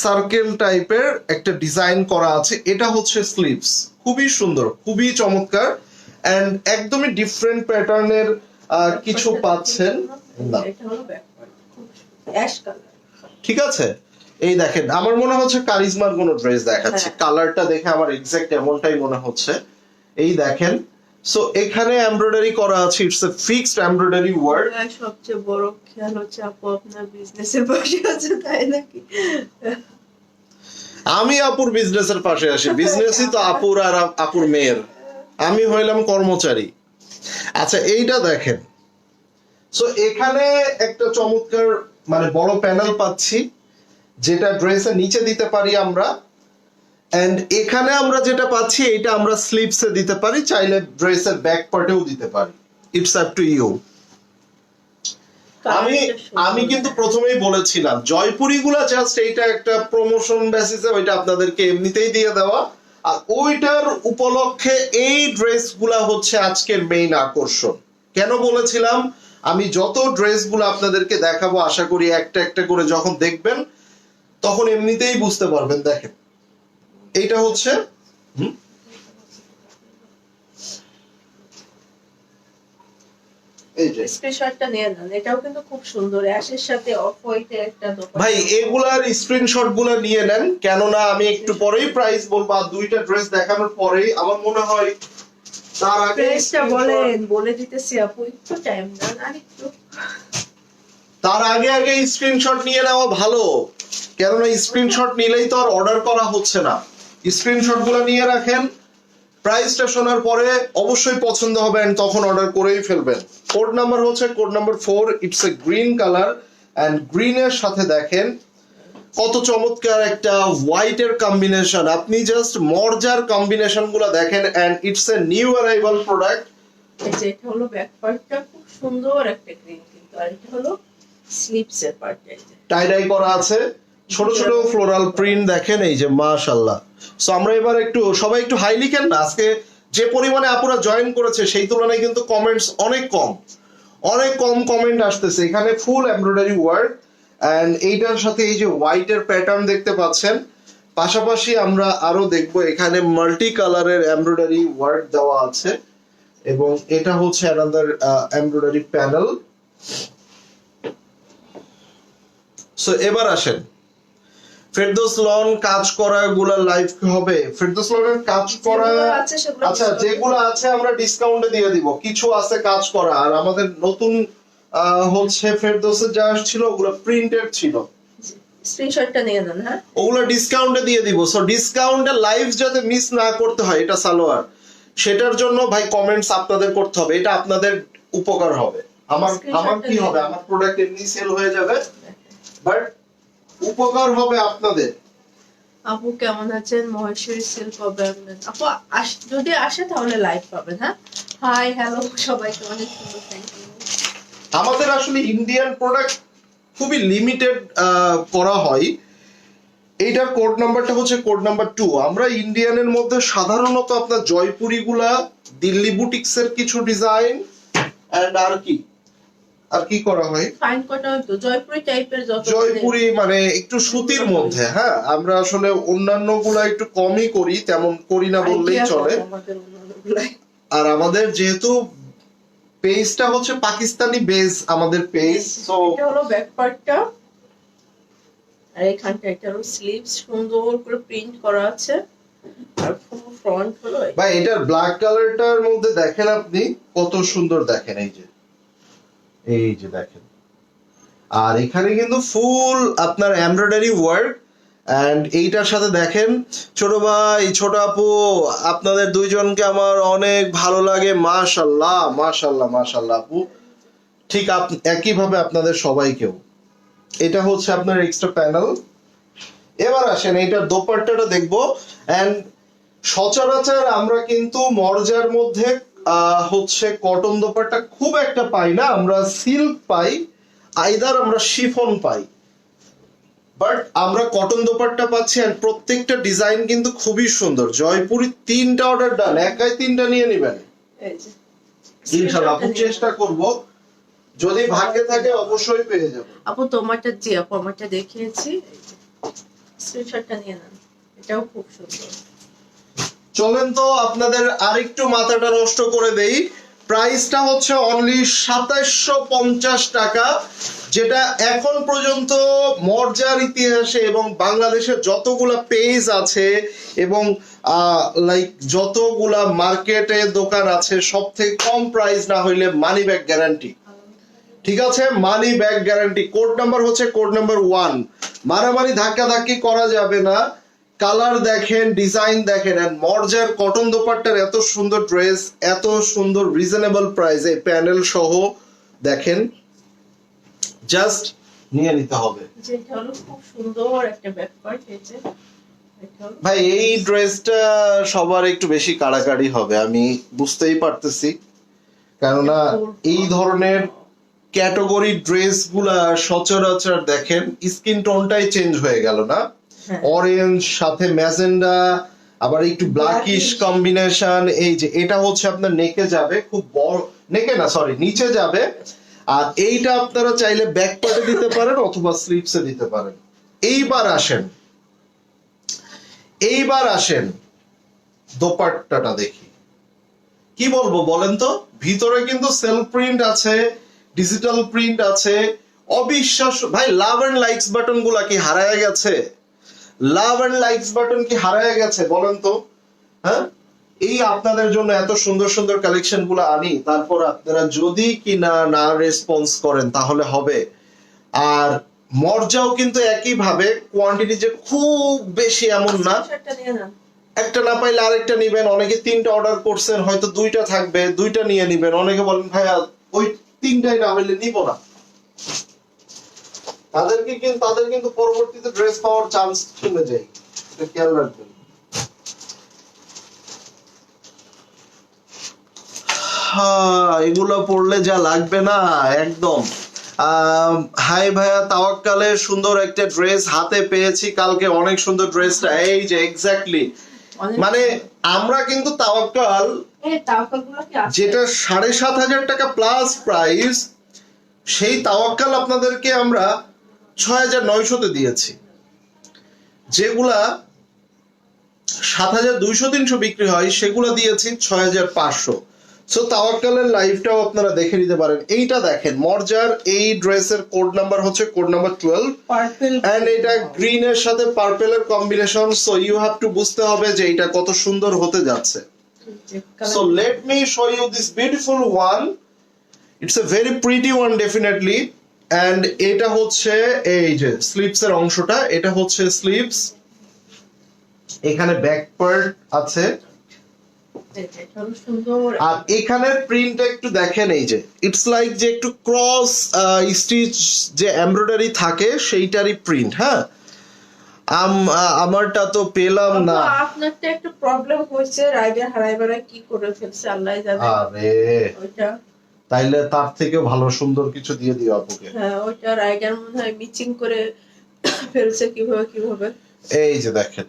সার্কেল টাইপের একটা ডিজাইন করা আছে। এটা হচ্ছে স্লিভস, খুবই সুন্দর, খুবই চমৎকার, এন্ড একদমই ডিফারেন্ট প্যাটার্নের কিছু পাচ্ছেন না। এটা হলো ব্যাক পার্ট, খুব অ্যাশ কালার। ঠিক আছে, এই দেখেন আমার মনে হচ্ছে কারিজমার কোন ড্রেস দেখাচ্ছে। কালারটা দেখে আমার এক্সাক্ট এমনটাই মনে হচ্ছে। এই দেখেন, সো এখানে এমব্রয়ডারি করা আছে, it's a fixed embroidery work. সবচেয়ে বড় খেয়াল হচ্ছে আপু আপনার বিজনেসের পাশে আছে, তাই নাকি? আমি আপুর বিজনেসের পাশে আসি, বিজনেসই তো আপুর আর আপুর মেয়ের, আমি হইলাম কর্মচারী। আচ্ছা এইটা দেখেন, সো এখানে একটা চমৎকার মানে বড় প্যানেল পাচ্ছি, যেটা ড্রেসের নিচে দিতে পারি আমরা। এন্ড এখানে আমরা যেটা পাচ্ছি এটা আমরা স্লিভসে দিতে পারি, চাইলে ড্রেসের ব্যাক পার্টেও দিতে পারি। It's up to you. আমি কিন্তু প্রথমেই বলেছিলাম জয়পুরি গুলা জাস্ট এইটা একটা প্রমোশন বেসিসে, ওইটা আপনাদেরকে এমনিতেই দিয়ে দেওয়া, আর ওইটার উপলক্ষে এই ড্রেস গুলা হচ্ছে আজকের মেইন আকর্ষণ। কেন বলেছিলাম, আমি যত ড্রেস গুলো আপনাদেরকে দেখাবো আশা করি একটা একটা করে যখন দেখবেন তখন এমনিতেই বুঝতে পারবেন। দেখেন এইটা হচ্ছে এই যে স্ক্রিনশটটা নিয়ে নেন, এটাও কিন্তু খুব সুন্দর, অ্যাশের সাথে অফ হোয়াইটের একটা দোপাট্টা। ভাই এগুলার স্ক্রিনশট গুলা নিয়ে নেন, কেননা আমি একটু পরেই প্রাইস বলবো। আর দুইটা ড্রেস দেখানোর পরেই আমার মনে হয় তার আগে প্রাইসটা বলেন, বলে দিতেছি আপু, একটু টাইম দেন আর একটু। তার আগে আগে স্ক্রিনশট নিয়ে নেওয়া ভালো, কেননা স্ক্রিনশট নিলেই তো আর অর্ডার করা হচ্ছে না। স্ক্রিনশট গুলো নিয়ে রাখেন, প্রাইসটা শোনার পরে অবশ্যই পছন্দ হবে and তখন অর্ডার করেই ফেলবেন। কোড নাম্বার হচ্ছে code number 4। It's a green colour, and গ্রিনের সাথে দেখেন কত চমৎকার একটা হোয়াইট এর কম্বিনেশন। আপনি জাস্ট মর্জার কম্বিনেশন গুলো দেখেন, and it's a new arrival product. এই যে এটা হলো ব্যাক পার্টটা, খুব সুন্দর একটা গ্রিন, কিন্তু আর এটা হলো স্লিভস এর পার্টটা। এই যে টাই ডাই করা আছে, ছোট ছোট ফ্লোরাল প্রিন্ট দেখেন, এই যে মাশাআল্লাহ। সো আমরা এবার একটু সবাই একটু হাই লিখেন না। আজকে যে পরিমাণে আপুরা জয়েন করেছে সেই তুলনায় কিন্তু কমেন্টস অনেক কম কমেন্ট আসতেছে। এখানে ফুল এমব্রয়ডারি ওয়ার্ক, এন্ড এইটার সাথে এই যে হোয়াইট এর প্যাটার্ন দেখতে পাচ্ছেন, পাশাপাশি আমরা আরো দেখবো এখানে মাল্টি কালারের এমব্রয়ডারি ওয়ার্ক দেওয়া আছে এবং এটা হচ্ছে অ্যানাদার এমব্রয়ডারি প্যানেল। সো এবার আসেন ফেরদৌস লন কাজ করা গুলা লাইভ হবে। ফেরদৌস লনের কাজ করা যেগুলো আছে সেগুলো আচ্ছা যেগুলো আছে আমরা ডিসকাউন্টে দিয়ে দিব, কিছু আছে কাজ করা। আর আমাদের নতুন হচ্ছে ফেরদৌসের যা ছিল ওগুলো প্রিন্টেড ছিল, স্ক্রিনশটটা নিয়ে নেন। হ্যাঁ, ওগুলো ডিসকাউন্টে দিয়ে দিব। সো ডিসকাউন্টে লাইভ যাতে মিস না করতে হয় এটা সালোয়ার, সেটার জন্য ভাই কমেন্টস আপনাদের করতে হবে, এটা আপনাদের উপকার হবে। আমার কি হবে, আমার প্রোডাক্ট এমনি সেল হয়ে যাবে, বাট উপকার হবে আপনাদের। আপু কেমন আছেন? মহেশ্বরী শিল্প ব্র্যান্ড আপু যদি আসে তাহলে লাইভ পাবেন। হ্যাঁ, হাই হ্যালো সবাইকে অনেক সুন্দর, থ্যাংক ইউ। আমাদের আসলে ইন্ডিয়ান প্রোডাক্ট খুবই লিমিটেড করা হয়। এইটার কোড নাম্বারটা হচ্ছে কোড নাম্বার 2। আমরা ইন্ডিয়ানের মধ্যে সাধারণত আপনার জয়পুরি গুলা, দিল্লি বুটিক্স এর কিছু ডিজাইন এন্ড আর কি করা হয়, ফাইন কটা হয়তো জয়পুরি টাইপের যত জয়পুরি মানে একটু সুতির মধ্যে। হ্যাঁ, আমরা আসলে অন্যান্য গুলা একটু কমই করি, তেমন করি না বললেই চলে। আমাদের অন্যগুলাই। আর আমাদের যেহেতু পেজটা হচ্ছে পাকিস্তানি বেস আমাদের পেজ, সো এটা হলো ব্যাক পার্টটা, আর এখানটা এটা হলো স্লিভস সুন্দর করে প্রিন্ট করা আছে, আর ফুল ফ্রন্ট হলো ভাই এটার ব্ল্যাক কালারটার মধ্যে দেখেন আপনি কত সুন্দর, দেখেন এই যে দেখেন। আর এখানে কিন্তু ফুল আপনার এমব্রয়ডারি ওয়ার্ক এন্ড এইটার সাথে দেখেন ছোট ভাই ছোট আপু আপনাদের দুইজনকে আমার অনেক ভালো লাগে, মাশাআল্লাহ মাশাআল্লাহ মাশাআল্লাহ আপু, ঠিক একই ভাবে আপনাদের সবাইকেও। এটা হচ্ছে আপনার এক্সট্রা প্যানেল। এবার আসেন এইটার দোপাট্টাটা দেখবো। এন্ড সচরাচর আমরা কিন্তু মর্জার মধ্যে হচ্ছে কটন দোপাট্টা খুব একটা পাই না, আমরা সিল্ক পাই, আইদার আমরা শিফন পাই, বাট আমরা কটন দোপাট্টা পাচ্ছি। আর প্রত্যেকটা ডিজাইন কিন্তু খুবই সুন্দর। জয়পুরি 3টা অর্ডার ডান, একাই 3টা নিয়ে নেবেন এই যে ইনশাআল্লাহ। আপু চেষ্টা করব, যদি ভাগ্যে থাকে অবশ্যই পেয়ে যাব। আপু তোমারটা জি আপু আমারটা দেখিয়েছি, স্ক্রিনশটটা নিয়ে নেন, এটাও খুব সুন্দর। চলেন তো আপনাদের আরেকটু মাথাটা নষ্ট করে দেই। প্রাইসটা হচ্ছে অনলি 2750 টাকা, যেটা এখন পর্যন্ত মর্জার ইতিহাসে এবং বাংলাদেশের যতগুলা পেজ আছে এবং লাইক যতগুলা মার্কেটে দোকান আছে সব থেকে কম প্রাইস না হইলে মানি ব্যাক গ্যারান্টি। ঠিক আছে, money back guarantee. Code number হচ্ছে কোড নাম্বার 1। মারামারি ধাক্কা ধাক্কি করা যাবে না। কালার দেখেন, ডিজাইন দেখেন, এন্ড মর্জার কটন দোপাট্টার এত সুন্দর ড্রেস, এত সুন্দর রিজনেবল প্রাইসে প্যানেল সহ দেখেন, জাস্ট নিয়ে নিতে হবে। যেটা হলো খুব সুন্দর একটা ব্যাক পার্ট, এই যে এটা হলো ভাই এই ড্রেসটা সবার একটু বেশি কাড়াকাড়ি হবে, আমি বুঝতেই পারতেছি, কেননা এই ধরনের ক্যাটাগরি ড্রেস গুলা সচরাচর দেখেন স্কিন টোনটাই চেঞ্জ হয়ে গেল না, অরেঞ্জ সাথে ম্যাজেন্ডা, আবার একটু ব্ল্যাকিশ কম্বিনেশন। এই যে এটা হচ্ছে আপনার নেকে যাবে, খুব বড় নেকে না সরি নিচে যাবে। আর এইটা আপনারা চাইলে ব্যাক পার্টে দিতে পারেন অথবা স্লিভসে দিতে পারেন। এইবার আসেন দোপাট্টাটা দেখি, কি বলবো বলেন তো। ভিতরে কিন্তু সেলফ প্রিন্ট আছে, ডিজিটাল প্রিন্ট আছে, অবিশ্বাস্য। ভাই লাভ এন্ড লাইকস বাটন গুলা কি হারায় গেছে? লাভ এন্ড লাইকস বাটন কি হারায় গেছে বলেন তো? হ্যাঁ, এই আপনাদের জন্য এত সুন্দর সুন্দর কালেকশন গুলো আনি, তারপর আপনারা যদি কিনা না রেসপন্স করেন তাহলে হবে। আর মর্যাও কিন্তু একই ভাবে, কোয়ান্টিটি যে খুব বেশি এমন না, স্ক্রিনশটটা নিয়ে নেন। একটা না পাইলে আরেকটা নিবেন। অনেকে 3টা অর্ডার করছেন, হয়তো 2টা থাকবে, 2টা নিয়ে নিবেন। অনেকে বলেন ভাইয়া ওই 3টাই না হইলে নিব না, তাদের কিন্তু পরবর্তীতে ড্রেস পাওয়ার চান্স কমে যায়, এটা খেয়াল রাখবেন। এগুলো পড়লে যা লাগবে না একদম। হাই ভাইয়া তাওয়াক্কালে সুন্দর একটা ড্রেস হাতে পেয়েছি কালকে, অনেক সুন্দর ড্রেসটা। এই যে এক্স্যাক্টলি, মানে আমরা কিন্তু তাওয়াক্কাল যেটা 7500 টাকা প্লাস প্রাইস, সেই তাওয়াক্কাল আপনাদেরকে আমরা 6,900 তে দিয়েছি, যেগুলা 7,200-300 বিক্রি হয় সেগুলো দিয়েছি 6,500। সো তাওয়াক্কালের লাইভটাও আপনারা দেখে নিতে পারেন। এইটা দেখেন, মর্জার এই ড্রেসের কোড নাম্বার হচ্ছে কোড নাম্বার 12, পার্পল এন্ড এটা গ্রিন এর সাথে পার্পেলের combination. So you have to বুঝতে হবে যে এটা কত সুন্দর হতে যাচ্ছে। So let me show you this beautiful one. It's a very pretty one definitely. And এটা হচ্ছে এই যে স্লিভস এর অংশটা, এটা হচ্ছে স্লিভস, এখানে ব্যাক পার্ট আছে, সুন্দর। আর এখানের প্রিন্টটা একটু দেখেন, এই যে ইটস লাইক যে একটু ক্রস স্টিচ যে এমব্রয়ডারি থাকে সেইটারই প্রিন্ট। হ্যাঁ, আমারটা তো পেলাম না। আপনারটা একটু প্রবলেম হয়েছে, রাইডার হারাইবারে কি করে ফেলছে আল্লাহ জানে। আরে ওইটা তাইলে তার থেকেও ভালো সুন্দর কিছু দিয়ে দিও আপুকে। হ্যাঁ, ওইটা রাইডার মনে হয় মিচিং করে ফেলছে কিভাবে। এই যে দেখেন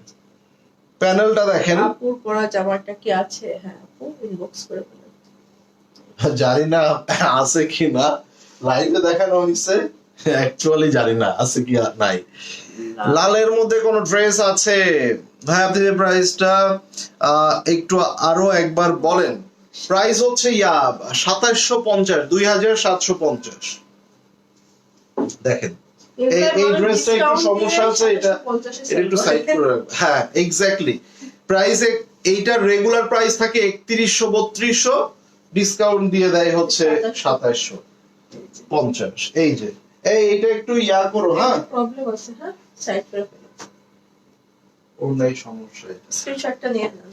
প্যানেলটা দেখেন। আপুর পরা জামাটা কি আছে? হ্যাঁ, আপু ইনবক্স করে বলেন। জানি না আছে কি না, লাইভে দেখানো হয়েছে, অ্যাকচুয়ালি জানি না আছে কি নাই। লালের মধ্যে কোন ড্রেস আছে ভাই? আপনি যে প্রাইসটা একটু আরো একবার বলেন। প্রাইস হচ্ছে 2750, 2750। দেখেন এই ড্রেসটা একটু সমস্যা আছে, এটা একটু সাইড করে রাখবেন। হ্যাঁ এক্স্যাক্টলি, প্রাইস এইটার রেগুলার প্রাইস থাকে 3100-3200, ডিসকাউন্ট দিয়ে দেয় হচ্ছে 2750। এই যে এইটা একটু করো। হ্যাঁ প্রবলেম আছে, হ্যাঁ সাইড করে ফেলো। ওর নাই সমস্যা। স্ক্রিনশটটা নিয়ে নেন,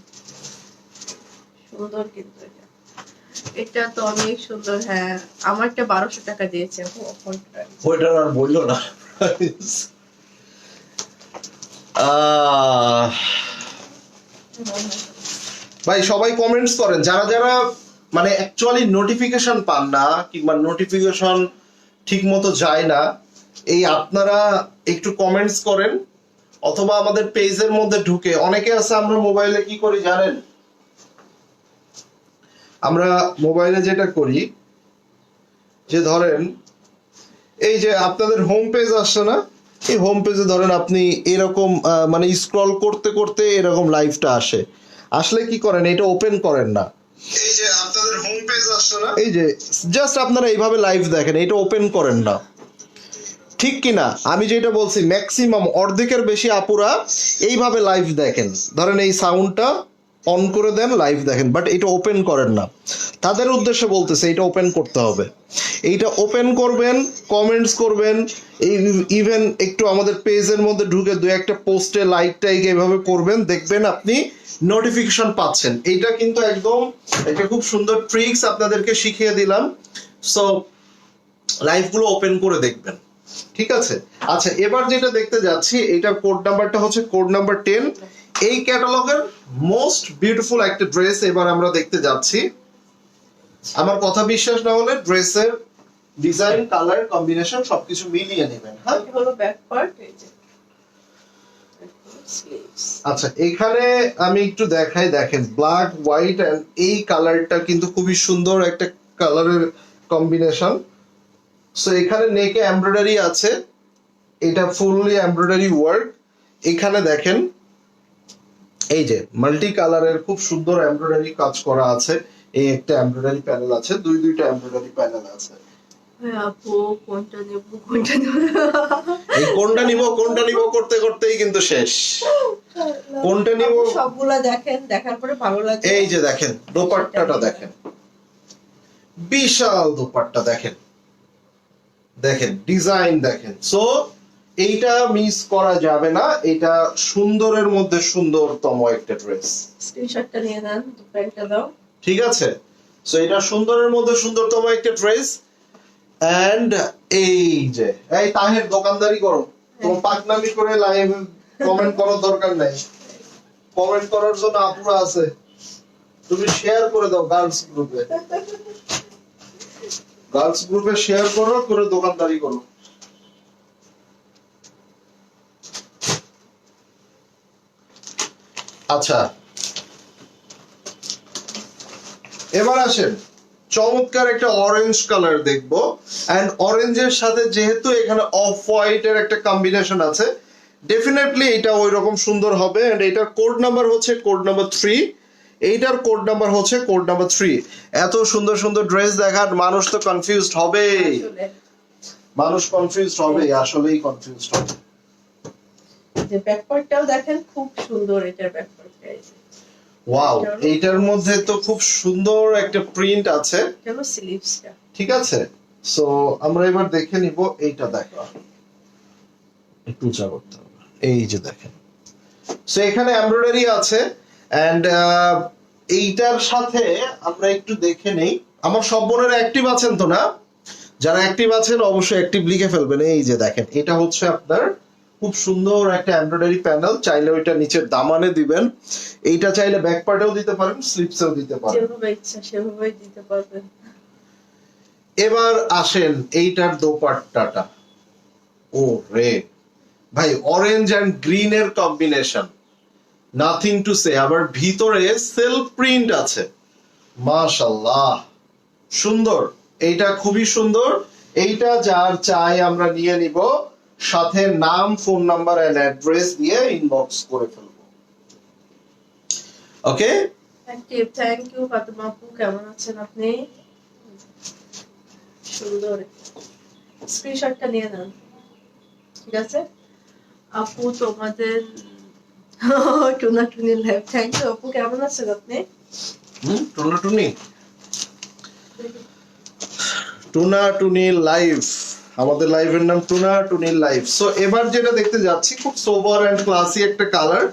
সুন্দর কিন্তু এটা তো অনেক সুন্দর। হ্যাঁ, আমারটা 1200 টাকা দিয়েছে ওইটা আর বললো না। ভাই সবাই কমেন্টস করেন, যারা যারা মানে অ্যাকচুয়ালি নোটিফিকেশন পান না কিংবা নোটিফিকেশন ঠিক মতো যায় না, এই আপনারা একটু কমেন্টস করেন অথবা আমাদের পেজের মধ্যে ঢুকে। অনেকে আছে আমরা মোবাইলে কি করি জানেন? আমরা মোবাইলে যেটা করি যে ধরেন এই যে আপনাদের হোম পেজ আসছে না, এই হোম পেজে ধরেন আপনি এরকম মানে স্ক্রল করতে করতে এরকম লাইভটা আসে, আসলে কি করেন, এটা ওপেন করেন না। এই যে আপনাদের হোম পেজ আসছে না, এই যে জাস্ট আপনারা এইভাবে লাইভ দেখেন, এটা ওপেন করেন না, ঠিক কি না? আমি যেটা বলছি ম্যাক্সিমাম অর্ধেকের বেশি আপুরা এইভাবে লাইভ দেখেন, ধরেন এই সাউন্ডটা অন করে দেন, লাইভ দেখেন, বাট এটা ওপেন করেন না। তাদের উদ্দেশ্যে বলতেছে এটা ওপেন করতে হবে, এইটা ওপেন করবেন, কমেন্টস করবেন, ইভেন একটু আমাদের পেজের মধ্যে ঢুকে দু একটা পোস্টে লাইক টাইক এভাবে করবেন, দেখবেন আপনি নোটিফিকেশন পাচ্ছেন। এইটা কিন্তু একদম একটা খুব সুন্দর ট্রিক্স আপনাদেরকে শিখিয়ে দিলাম। সো লাইভগুলো ওপেন করে দেখবেন, ঠিক আছে? আচ্ছা, এবার যেটা দেখতে যাচ্ছি এটার কোড নাম্বারটা হচ্ছে কোড নাম্বার 10। এই ক্যাটালগের মোস্ট বিউটিফুল একটা ড্রেস এবার আমরা দেখতে যাচ্ছি। আমার কথা বিশ্বাস না হলে ড্রেসের ডিজাইন, কালার, কম্বিনেশন সবকিছু মিলিয়ে নেবেন। হ্যাঁ, এটা হলো ব্যাক পার্ট, এই যে স্লিভস। আচ্ছা, এখানে আমি একটু দেখাই, দেখেন ব্ল্যাক, হোয়াইট এন্ড এই কালারটা কিন্তু খুবই সুন্দর একটা কালারের কম্বিনেশন। সো এখানে নেকে এমব্রয়ডারি আছে, এটা ফুললি এমব্রয়ডারি ওয়ার্ক। এখানে দেখেন এই যে মাল্টি কালারের খুব সুন্দর এমব্রয়ডারি কাজ করা আছে। এই একটা এমব্রয়ডারি প্যানেল আছে, দুইটা এমব্রয়ডারি প্যানেল আছে। হ্যাঁ আপু, কোনটা নেব কোনটা নেব, এই কোনটা নিব করতে করতেই কিন্তু শেষ। কোনটা নিব সবগুলা দেখেন, দেখার পরে ভালো লাগে। এই যে দেখেন দোপাট্টাটা দেখেন, বিশাল দোপাট্টা দেখেন, দেখেন ডিজাইন দেখেন। সো এইটা মিস করা যাবে না, এটা সুন্দরের মধ্যে সুন্দরতম একটা ড্রেস। স্ক্রিনশটটা নিয়ে নেন, প্যান্টটা দাও, ঠিক আছে? সো এটা সুন্দরের মধ্যে সুন্দরতম একটা ড্রেস। এন্ড এই যে এই তাহের দোকানদারি করো, তোমার পাকনামি করে লাইভ কমেন্ট করার দরকার নাই, কমেন্ট করার জন্য আপুরা আছে, তুমি শেয়ার করে দাও গার্লস গ্রুপে, গার্লস গ্রুপে শেয়ার করো, করে দোকানদারি করো। আচ্ছা, এবার আসেন চমৎকার একটা অরেঞ্জ কালার দেখবো, এন্ড অরেঞ্জের সাথে যেহেতু এখানে অফ হোয়াইট এর একটা কম্বিনেশন আছে, ডেফিনেটলি এটা ওই রকম সুন্দর হবে। এন্ড এটার কোড নাম্বার হচ্ছে কোড নাম্বার 3, এইটার কোড নাম্বার হচ্ছে কোড নাম্বার 3। এত সুন্দর সুন্দর ড্রেস দেখার মানুষ তো কনফিউজড হবে, আসলে মানুষ কনফিউজড হবে, আসলেই কনফিউজড হবে। যে ব্যাকপার্টটাও দেখেন খুব সুন্দর, এটার ব্যাকপার্ট গাইস। ওয়াও, এইটার মধ্যে তো খুব সুন্দর একটা প্রিন্ট আছে। কেন স্লিভসটা ঠিক আছে, সো আমরা এবার দেখে নিব। এইটা দেখো, একটু উঁচা করতে হবে। এই যে দেখেন, সো এখানে এমব্রয়ডারি আছে, এন্ড এইটার সাথে আমরা একটু দেখে নেই। আমার সব বোনেরা অ্যাক্টিভ আছেন তো না? যারা অ্যাক্টিভ আছেন অবশ্যই অ্যাক্টিভ লিখে ফেলবেন। এই যে দেখেন, এটা হচ্ছে আপনার খুব সুন্দর একটা এমব্রয়ডারি প্যানেল। চাইলে ওইটা নিচের দামানে দিবেন, এইটা চাইলে ব্যাক পার্টেও দিতে পারেন, স্লিপসেও দিতে পারেন, যেভাবে ইচ্ছা সেভাবেই দিতে পারবেন। এবার আসেন এইটার দোপাট্টাটা। ও রে ভাই, অরেঞ্জ এন্ড গ্রিন এর কম্বিনেশন, নাথিং টু সে। আবার ভিতরে সেলফ প্রিন্ট আছে, মাশাআল্লাহ সুন্দর। এইটা খুবই সুন্দর। এইটা যার চাই আমরা নিয়ে নিব, সাথে নাম, ফোন নাম্বার এন্ড অ্যাড্রেস দিয়ে ইনবক্স করে ফেলবো। ওকে, অ্যাক্টিভ, থ্যাংক ইউ ফাতেমা আপু, কেমন আছেন আপনি? সুন্দর, স্ক্রিনশটটা নিয়ে নেন, ঠিক আছে আপু। তোমাদের টুনাটুনি লাইভ, থ্যাংক ইউ আপু, কেমন আছেন আপনি? টুনাটুনি টুনাটুনি লাইভ, আমাদের লাইভের নাম টুনাটুনি লাইভ। সো এবার যেটা দেখতে যাচ্ছি, খুব সোবার এন্ড ক্লাসি একটা কালার,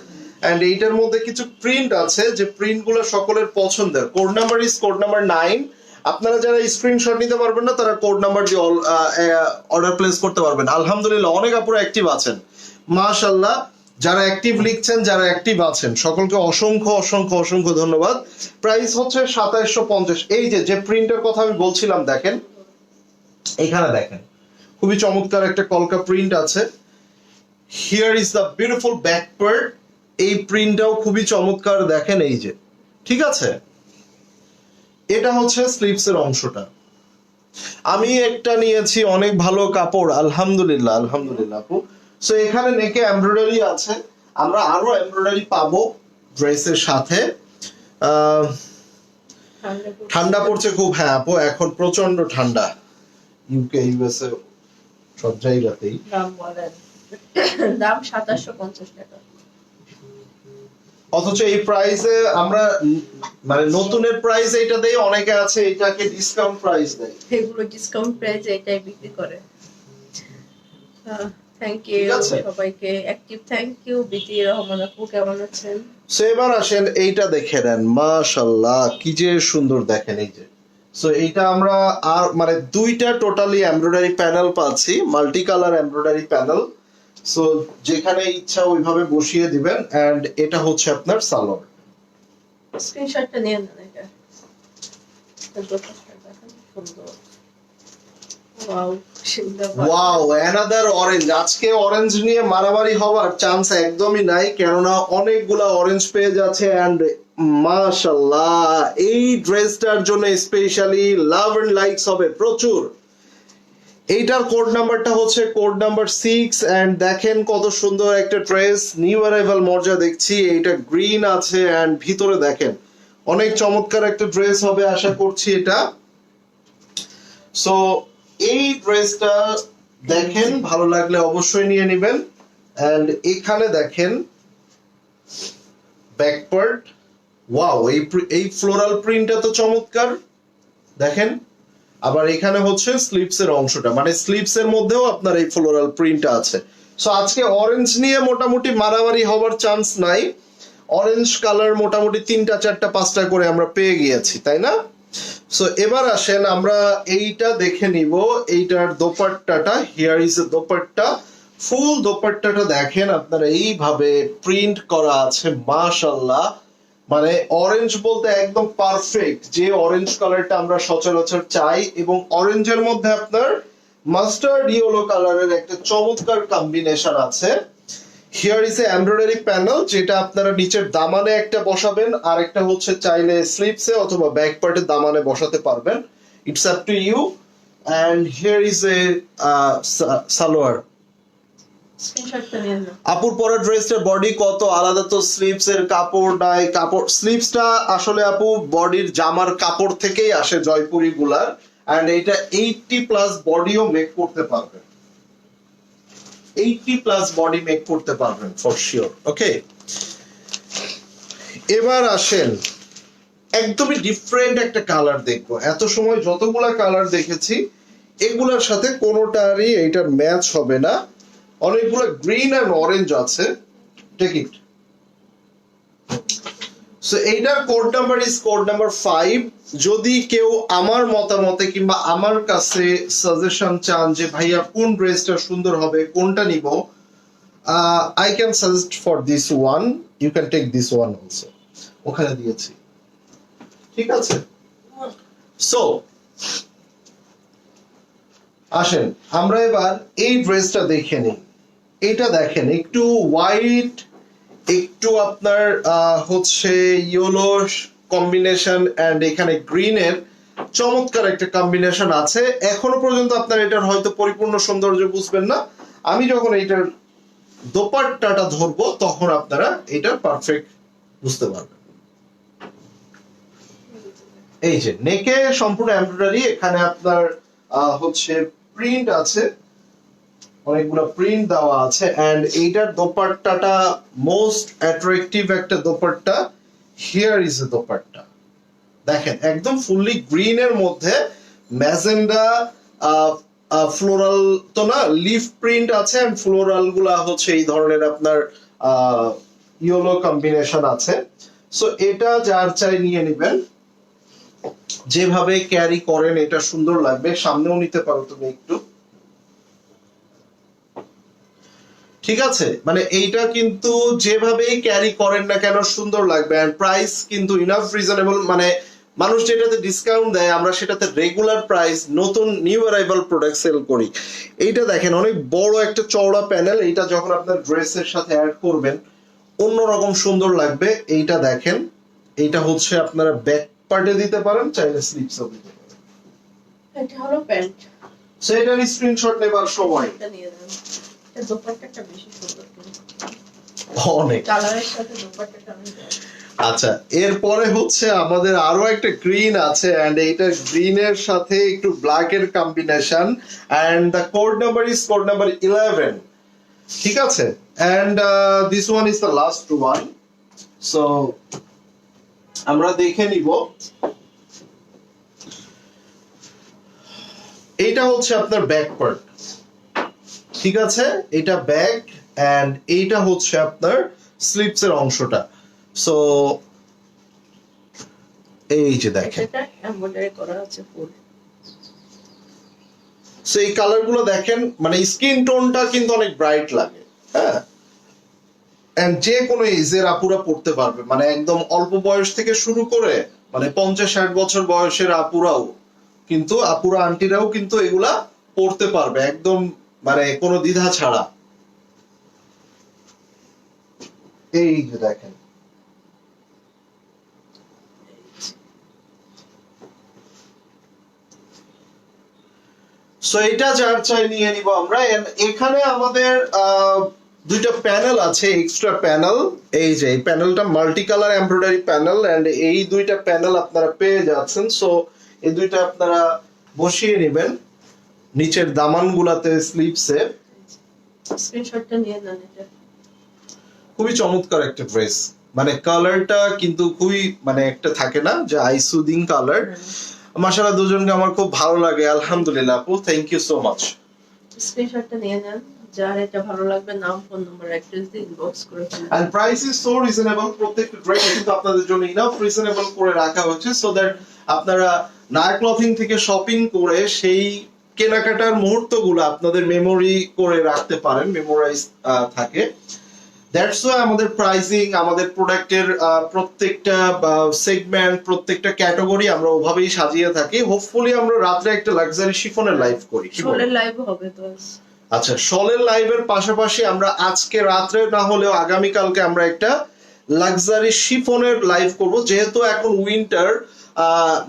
এন্ড এইটার মধ্যে কিছু প্রিন্ট আছে যে প্রিন্ট গুলো সকলের পছন্দের। Code number is code number 9। আপনারা যারা স্ক্রিনশট নিতে পারবেন না, তারা কোড নাম্বার দিয়ে অর্ডার প্লেস করতে পারবেন। আলহামদুলিল্লাহ, অনেক আপুরা অ্যাক্টিভ আছেন, মাশাআল্লাহ। যারা অ্যাক্টিভ লিখছেন, যারা অ্যাক্টিভ আছেন, সকলকে অসংখ্য অসংখ্য অসংখ্য ধন্যবাদ। প্রাইস হচ্ছে 2750। এই যে প্রিন্টের কথা আমি বলছিলাম, দেখেন এখানে দেখেন, খুবই চমৎকার একটা কলকা প্রিন্ট আছে। Here is the beautiful back part. এই প্রিন্টটাও খুবই চমৎকার, দেখেন এই যে, ঠিক আছে। এটা হচ্ছে স্লিভস এর অংশটা। আমি একটা নিয়েছি, অনেক ভালো কাপড়, আলহামদুলিল্লাহ আলহামদুলিল্লাহ আপু। সো এখানে নেকে এমব্রয়ডারি আছে, আমরা আরো এমব্রয়ডারি পাবো ড্রেসের সাথে। ঠান্ডা পড়ছে খুব, হ্যাঁ আপু, এখন প্রচন্ড ঠান্ডা ইউকে ইউএসএ সব জায়গাতেই। দাম বলেন, দাম 2750 টাকা। অথচ এই প্রাইসে আমরা মানে নতুনের প্রাইস এটা দেই, অনেকে আছে এটাকে ডিসকাউন্ট প্রাইস দেয়। এগুলো ডিসকাউন্ট প্রাইসে এটাই বিক্রি করে। থ্যাংক ইউ সবাইকে, অ্যাক্টিভ থ্যাংক ইউ। বিতি রহমান আপু, কেমন আছেন? সো এবার আসেন, এইটা দেখে নেন, মাশাআল্লাহ কি যে সুন্দর, দেখেন এই যে। সো এইটা আমরা আর মানে দুইটা টোটালি এমব্রয়ডারি প্যানেল পাচ্ছি, multi colour embroidery panel. So যেখানে ইচ্ছা ওইভাবে বসিয়ে দিবেন, এন্ড এটা হচ্ছে আপনার সালোয়ার। স্ক্রিনশটটা নিয়ে নেন, এটা সুন্দর। ওয়াও, সুন্দর। Wow, another orange. আজকে অরেঞ্জ নিয়ে মারামারি হওয়ার চান্স একদমই নাই, কেননা অনেকগুলা অরেঞ্জ পেয়ে যাচ্ছে। এন্ড মাশাআল্লাহ, এই ড্রেসটার জন্য স্পেশালি লাভ এন্ড লাইকস হবে প্রচুর। এইটার কোড নাম্বারটা হচ্ছে কোড নাম্বার 6। এন্ড দেখেন কত সুন্দর একটা ড্রেস, নিউ অ্যারাইভাল মর্জা দেখছি। এইটা গ্রিন আছে, এন্ড ভিতরে দেখেন অনেক চমৎকার একটা ড্রেস হবে আশা করছি এটা। সো এই ড্রেসটা দেখেন, ভালো লাগলে অবশ্যই নিয়ে নেবেন। এন্ড এখানে দেখেন ব্যাক পার্ট, ওয়াও, এই ফ্লোরাল প্রিন্টটা তো চমৎকার, দেখেন। আবার এখানে হচ্ছে স্লিভস এর অংশটা, মানে স্লিভস এর মধ্যেও আপনার এই ফ্লোরাল প্রিন্টটা আছে। সো আজকে অরেঞ্জ নিয়ে মোটামুটি মারামারি হওয়ার চান্স নাই। অরেঞ্জ কালার মোটামুটি 3টা 4টা 5টা করে আমরা পেয়ে গিয়েছি, তাই না? সো এবার আসেন আমরা এইটা দেখে নিব। এইটার দোপাট্টাটা, হিয়ার ইজ এ দোপাট্টা। ফুল দোপাট্টাটা দেখেন, আপনারা এইভাবে প্রিন্ট করা আছে, মাশাআল্লাহ। মানে অরেঞ্জ বলতে একদম পারফেক্ট, যে অরেঞ্জ কালারটা আমরা সচরাচর চাই। এবং অরেঞ্জের মধ্যে আপনার মাস্টার্ড ইয়েলো কালারের একটা চমৎকার কম্বিনেশন আছে। Here is A embroidery panel, যেটা আপনারা নিচের দামানে একটা বসাবেন, আর একটা হচ্ছে চাইলে স্লিপসে অথবা ব্যাক পার্টের দামানে বসাতে পারবেন। It's up to you. And here is a salwar. স্ক্রিনশটটা নিয়ে নাও। আপুর পরে ড্রেসটার বডি কত আলাদা, তো স্লিভস এর কাপড় নাই, কাপড় স্লিভসটা আসলে আপু বডির জামার কাপড় থেকেই আসে জয়পুরি গুলার, এন্ড এটা 80+ বডিও মেক করতে পারবেন, 80+ বডি মেক করতে পারবেন ফর শিওর। ওকে, এবার আসেন একদমই ডিফারেন্ট একটা কালার দেখবো। এত সময় যতগুলা কালার দেখেছি এগুলার সাথে কোনোটারই এইটার ম্যাচ হবে না। অনেকগুলো গ্রিন এন্ড অরেঞ্জ আছে। Take it. সো এইটার code number is code number 5। যদি কেউ আমার মতামতে কিংবা আমার কাছে সাজেশন চান যে ভাইয়া কোন ড্রেসটা সুন্দর হবে, কোনটা নিব, I can suggest for this one, you can take this one also. ওখানে দিয়েছি, ঠিক আছে। সো আসেন আমরা এবার এই ড্রেসটা দেখে নিই। এটা দেখেন একটু হোয়াইট, একটু আপনার হচ্ছে ইয়েলো কম্বিনেশন, এন্ড এখানে গ্রিনের চমৎকার একটা কম্বিনেশন আছে। এখনো পর্যন্ত আপনার এটার হয়তো পরিপূর্ণ সৌন্দর্য বুঝবেন না, আমি যখন এইটার দোপাট্টাটা ধরবো তখন আপনারা এটা পারফেক্ট বুঝতে পারবেন। এই যে নেকে সম্পূর্ণ এমব্রয়ডারি, এখানে আপনার হচ্ছে প্রিন্ট আছে, অনেকগুলো প্রিন্ট দেওয়া আছে, এন্ড এইটার দোপাট্টাটা মোস্ট অ্যাট্রাকটিভ একটা দোপাট্টা। হিয়ার ইজ এ দোপাট্টা, দেখেন একদম ফুললি গ্রিন এর মধ্যে ম্যাজেন্ডা ফ্লোরাল তো না, লিফ প্রিন্ট আছে, এন্ড ফ্লোরাল গুলা হচ্ছে এই ধরনের আপনার ইয়েলো কম্বিনেশন আছে। সো এটা যার চাই নিয়ে নেবেন, যেভাবে ক্যারি করেন এটা সুন্দর লাগবে। সামনেও নিতে পারো তুমি একটু, ঠিক আছে। মানে এইটা কিন্তু যেভাবেই ক্যারি করেন না কেন সুন্দর লাগবে, এন্ড প্রাইস কিন্তু ইনাফ রিজনেবল। মানে মানুষ যেটাতে ডিসকাউন্ট দেয় আমরা সেটাতে রেগুলার প্রাইস, নতুন নিউ অ্যারাইভাল প্রোডাক্ট সেল করি। এইটা দেখেন অনেক বড় একটা চওড়া প্যানেল, এইটা যখন আপনার ড্রেসের সাথে অ্যাড করবেন অন্যরকম সুন্দর লাগবে। এইটা দেখেন, এইটা হচ্ছে আপনারা ব্যাক পার্টে দিতে পারেন, চাইলে স্লিপসও দিতে পারেন। এটা হলো প্যান্ট। সো এটার স্ক্রিনশট নেবার সময় এটা নিয়ে নাও। এটা দোপাট্টাটা বেশি সুন্দর কিন্তু। অনেক কালারের সাথে দোপাট্টাটা অনেক ভালো। আচ্ছা, এরপরে হচ্ছে আমাদের আরো একটা গ্রিন আছে, এন্ড এইটা গ্রিনের সাথে একটু ব্ল্যাক এর combination, and the code number is code number 11, ঠিক আছে। And this one is the last one. So আমরা দেখে নিব। এইটা হচ্ছে আপনার ব্যাক পার্ট, ঠিক আছে, এটা ব্যাক, এন্ড এইটা হচ্ছে আপনার স্লিপস এর অংশটা। সো এই যে দেখেন, এটা এমব্রয়ডারি করা আছে ফুল। সো এই কালার গুলো দেখেন, মানে স্কিন টোনটা কিন্তু অনেক ব্রাইট লাগে, হ্যাঁ। এন্ড যে কোনো এজের আপুরা পড়তে পারবে, মানে একদম অল্প বয়স থেকে শুরু করে মানে 50-60 বছর বয়সের আপুরাও কিন্তু, আপুরা আন্টিরাও কিন্তু এগুলা পড়তে পারবে একদম, মানে কোনো দ্বিধা ছাড়া। এই যে দেখেন, সো এটা যার চাই নিয়ে নিব আমরা। এখানে আমাদের দুইটা প্যানেল আছে, এক্সট্রা প্যানেল। এই যে এই প্যানেলটা multi colour embroidery panel, and এই দুইটা প্যানেল আপনারা পেয়ে যাচ্ছেন। সো এই দুইটা আপনারা বসিয়ে নেবেন নিচের দামান গুলাতে, স্লিপসে। স্ক্রিনশটটা নিয়ে নেন। এটা খুবই চমৎকার একটা ড্রেস, মানে কালারটা কিন্তু খুবই মানে একটা থাকে না যে আই সুদিং কালার। মাশাআল্লাহ দুজনকে আমার খুব ভালো লাগে, আলহামদুলিল্লাহ আপু, থ্যাংক ইউ সো মাচ। স্ক্রিনশটটা নিয়ে নেন, যার এটা ভালো লাগবে নাম, ফোন নাম্বার, অ্যাড্রেস দিয়ে ইনবক্স করে ফেলুন। And price is so reasonable, প্রত্যেকটা ড্রেস কিন্তু আপনাদের জন্য ইনাফ রিজনেবল করে রাখা হয়েছে, সো দ্যাট আপনারা নায়া ক্লথিং থেকে শপিং করে সেই কেনাকাটার মুহূর্তগুলো আপনাদের মেমোরি করে রাখতে পারেন, মেমোরাইজ থাকে। দ্যাটস ওয়াই আমাদের প্রাইসিং, আমাদের প্রোডাক্টের প্রত্যেকটা সেগমেন্ট, প্রত্যেকটা ক্যাটাগরি আমরা ওভাবেই সাজিয়ে থাকি। হোপফুলি আমরা রাত্রে একটা লাক্সারি শিফনের লাইভ করি। সোলের লাইভ হবে তো। আচ্ছা, শলের লাইভের পাশাপাশি আমরা আজকে রাত্রে না হলেও আগামীকালকে আমরা একটা লাক্সারি শিফনের লাইভ করব, যেহেতু এখন উইন্টার,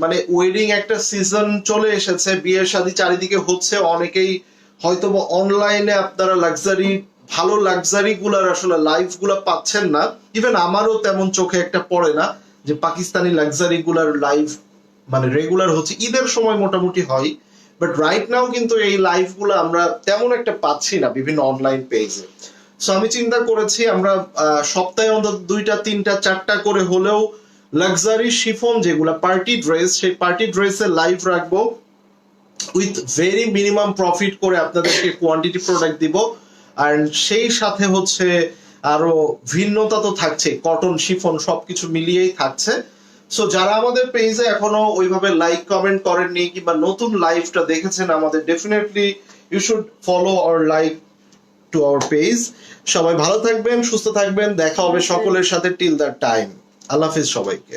মানে ওয়েডিং একটা সিজন চলে এসেছে, বিয়ের শাদী চারিদিকে হচ্ছে, অনেকেই হয়তো অনলাইনে আপনারা লাক্সারি ভালো লাক্সারি গুলার আসলে লাইভ গুলা পাচ্ছেন না। ইভেন আমারও তেমন চোখে একটা পড়ে না যে পাকিস্তানি লাক্সারি গুলার লাইভ মানে রেগুলার হচ্ছে, ঈদের সময় মোটামুটি হয়, বাট রাইট নাও কিন্তু এই লাইভ গুলো আমরা তেমন একটা পাচ্ছি না বিভিন্ন অনলাইন পেজে। সো আমি চিন্তা করেছি আমরা সপ্তাহে অন্তত 2টা 3টা 4টা করে হলেও লাক্সারি শিফন যেগুলা পার্টি ড্রেস, সেই পার্টি ড্রেসের লাইভ রাখবো, উইথ ভেরি মিনিমাম প্রফিট করে আপনাদেরকে কোয়ান্টিটি প্রোডাক্ট দিব। আর সেই সাথে হচ্ছে আরো ভিন্নতা তো থাকছে, কটন শিফন সবকিছু মিলিয়েই থাকছে। সো যারা আমাদের পেজে এখনো ওইভাবে লাইক কমেন্ট করেননি কিংবা নতুন লাইভটা দেখেছেন আমাদের, definitely you should follow or like to our page. সবাই ভালো থাকবেন, সুস্থ থাকবেন, দেখা হবে সকলের সাথে টিল দ্যাট টাইম। আল্লাহ হাফিজ সবাইকে।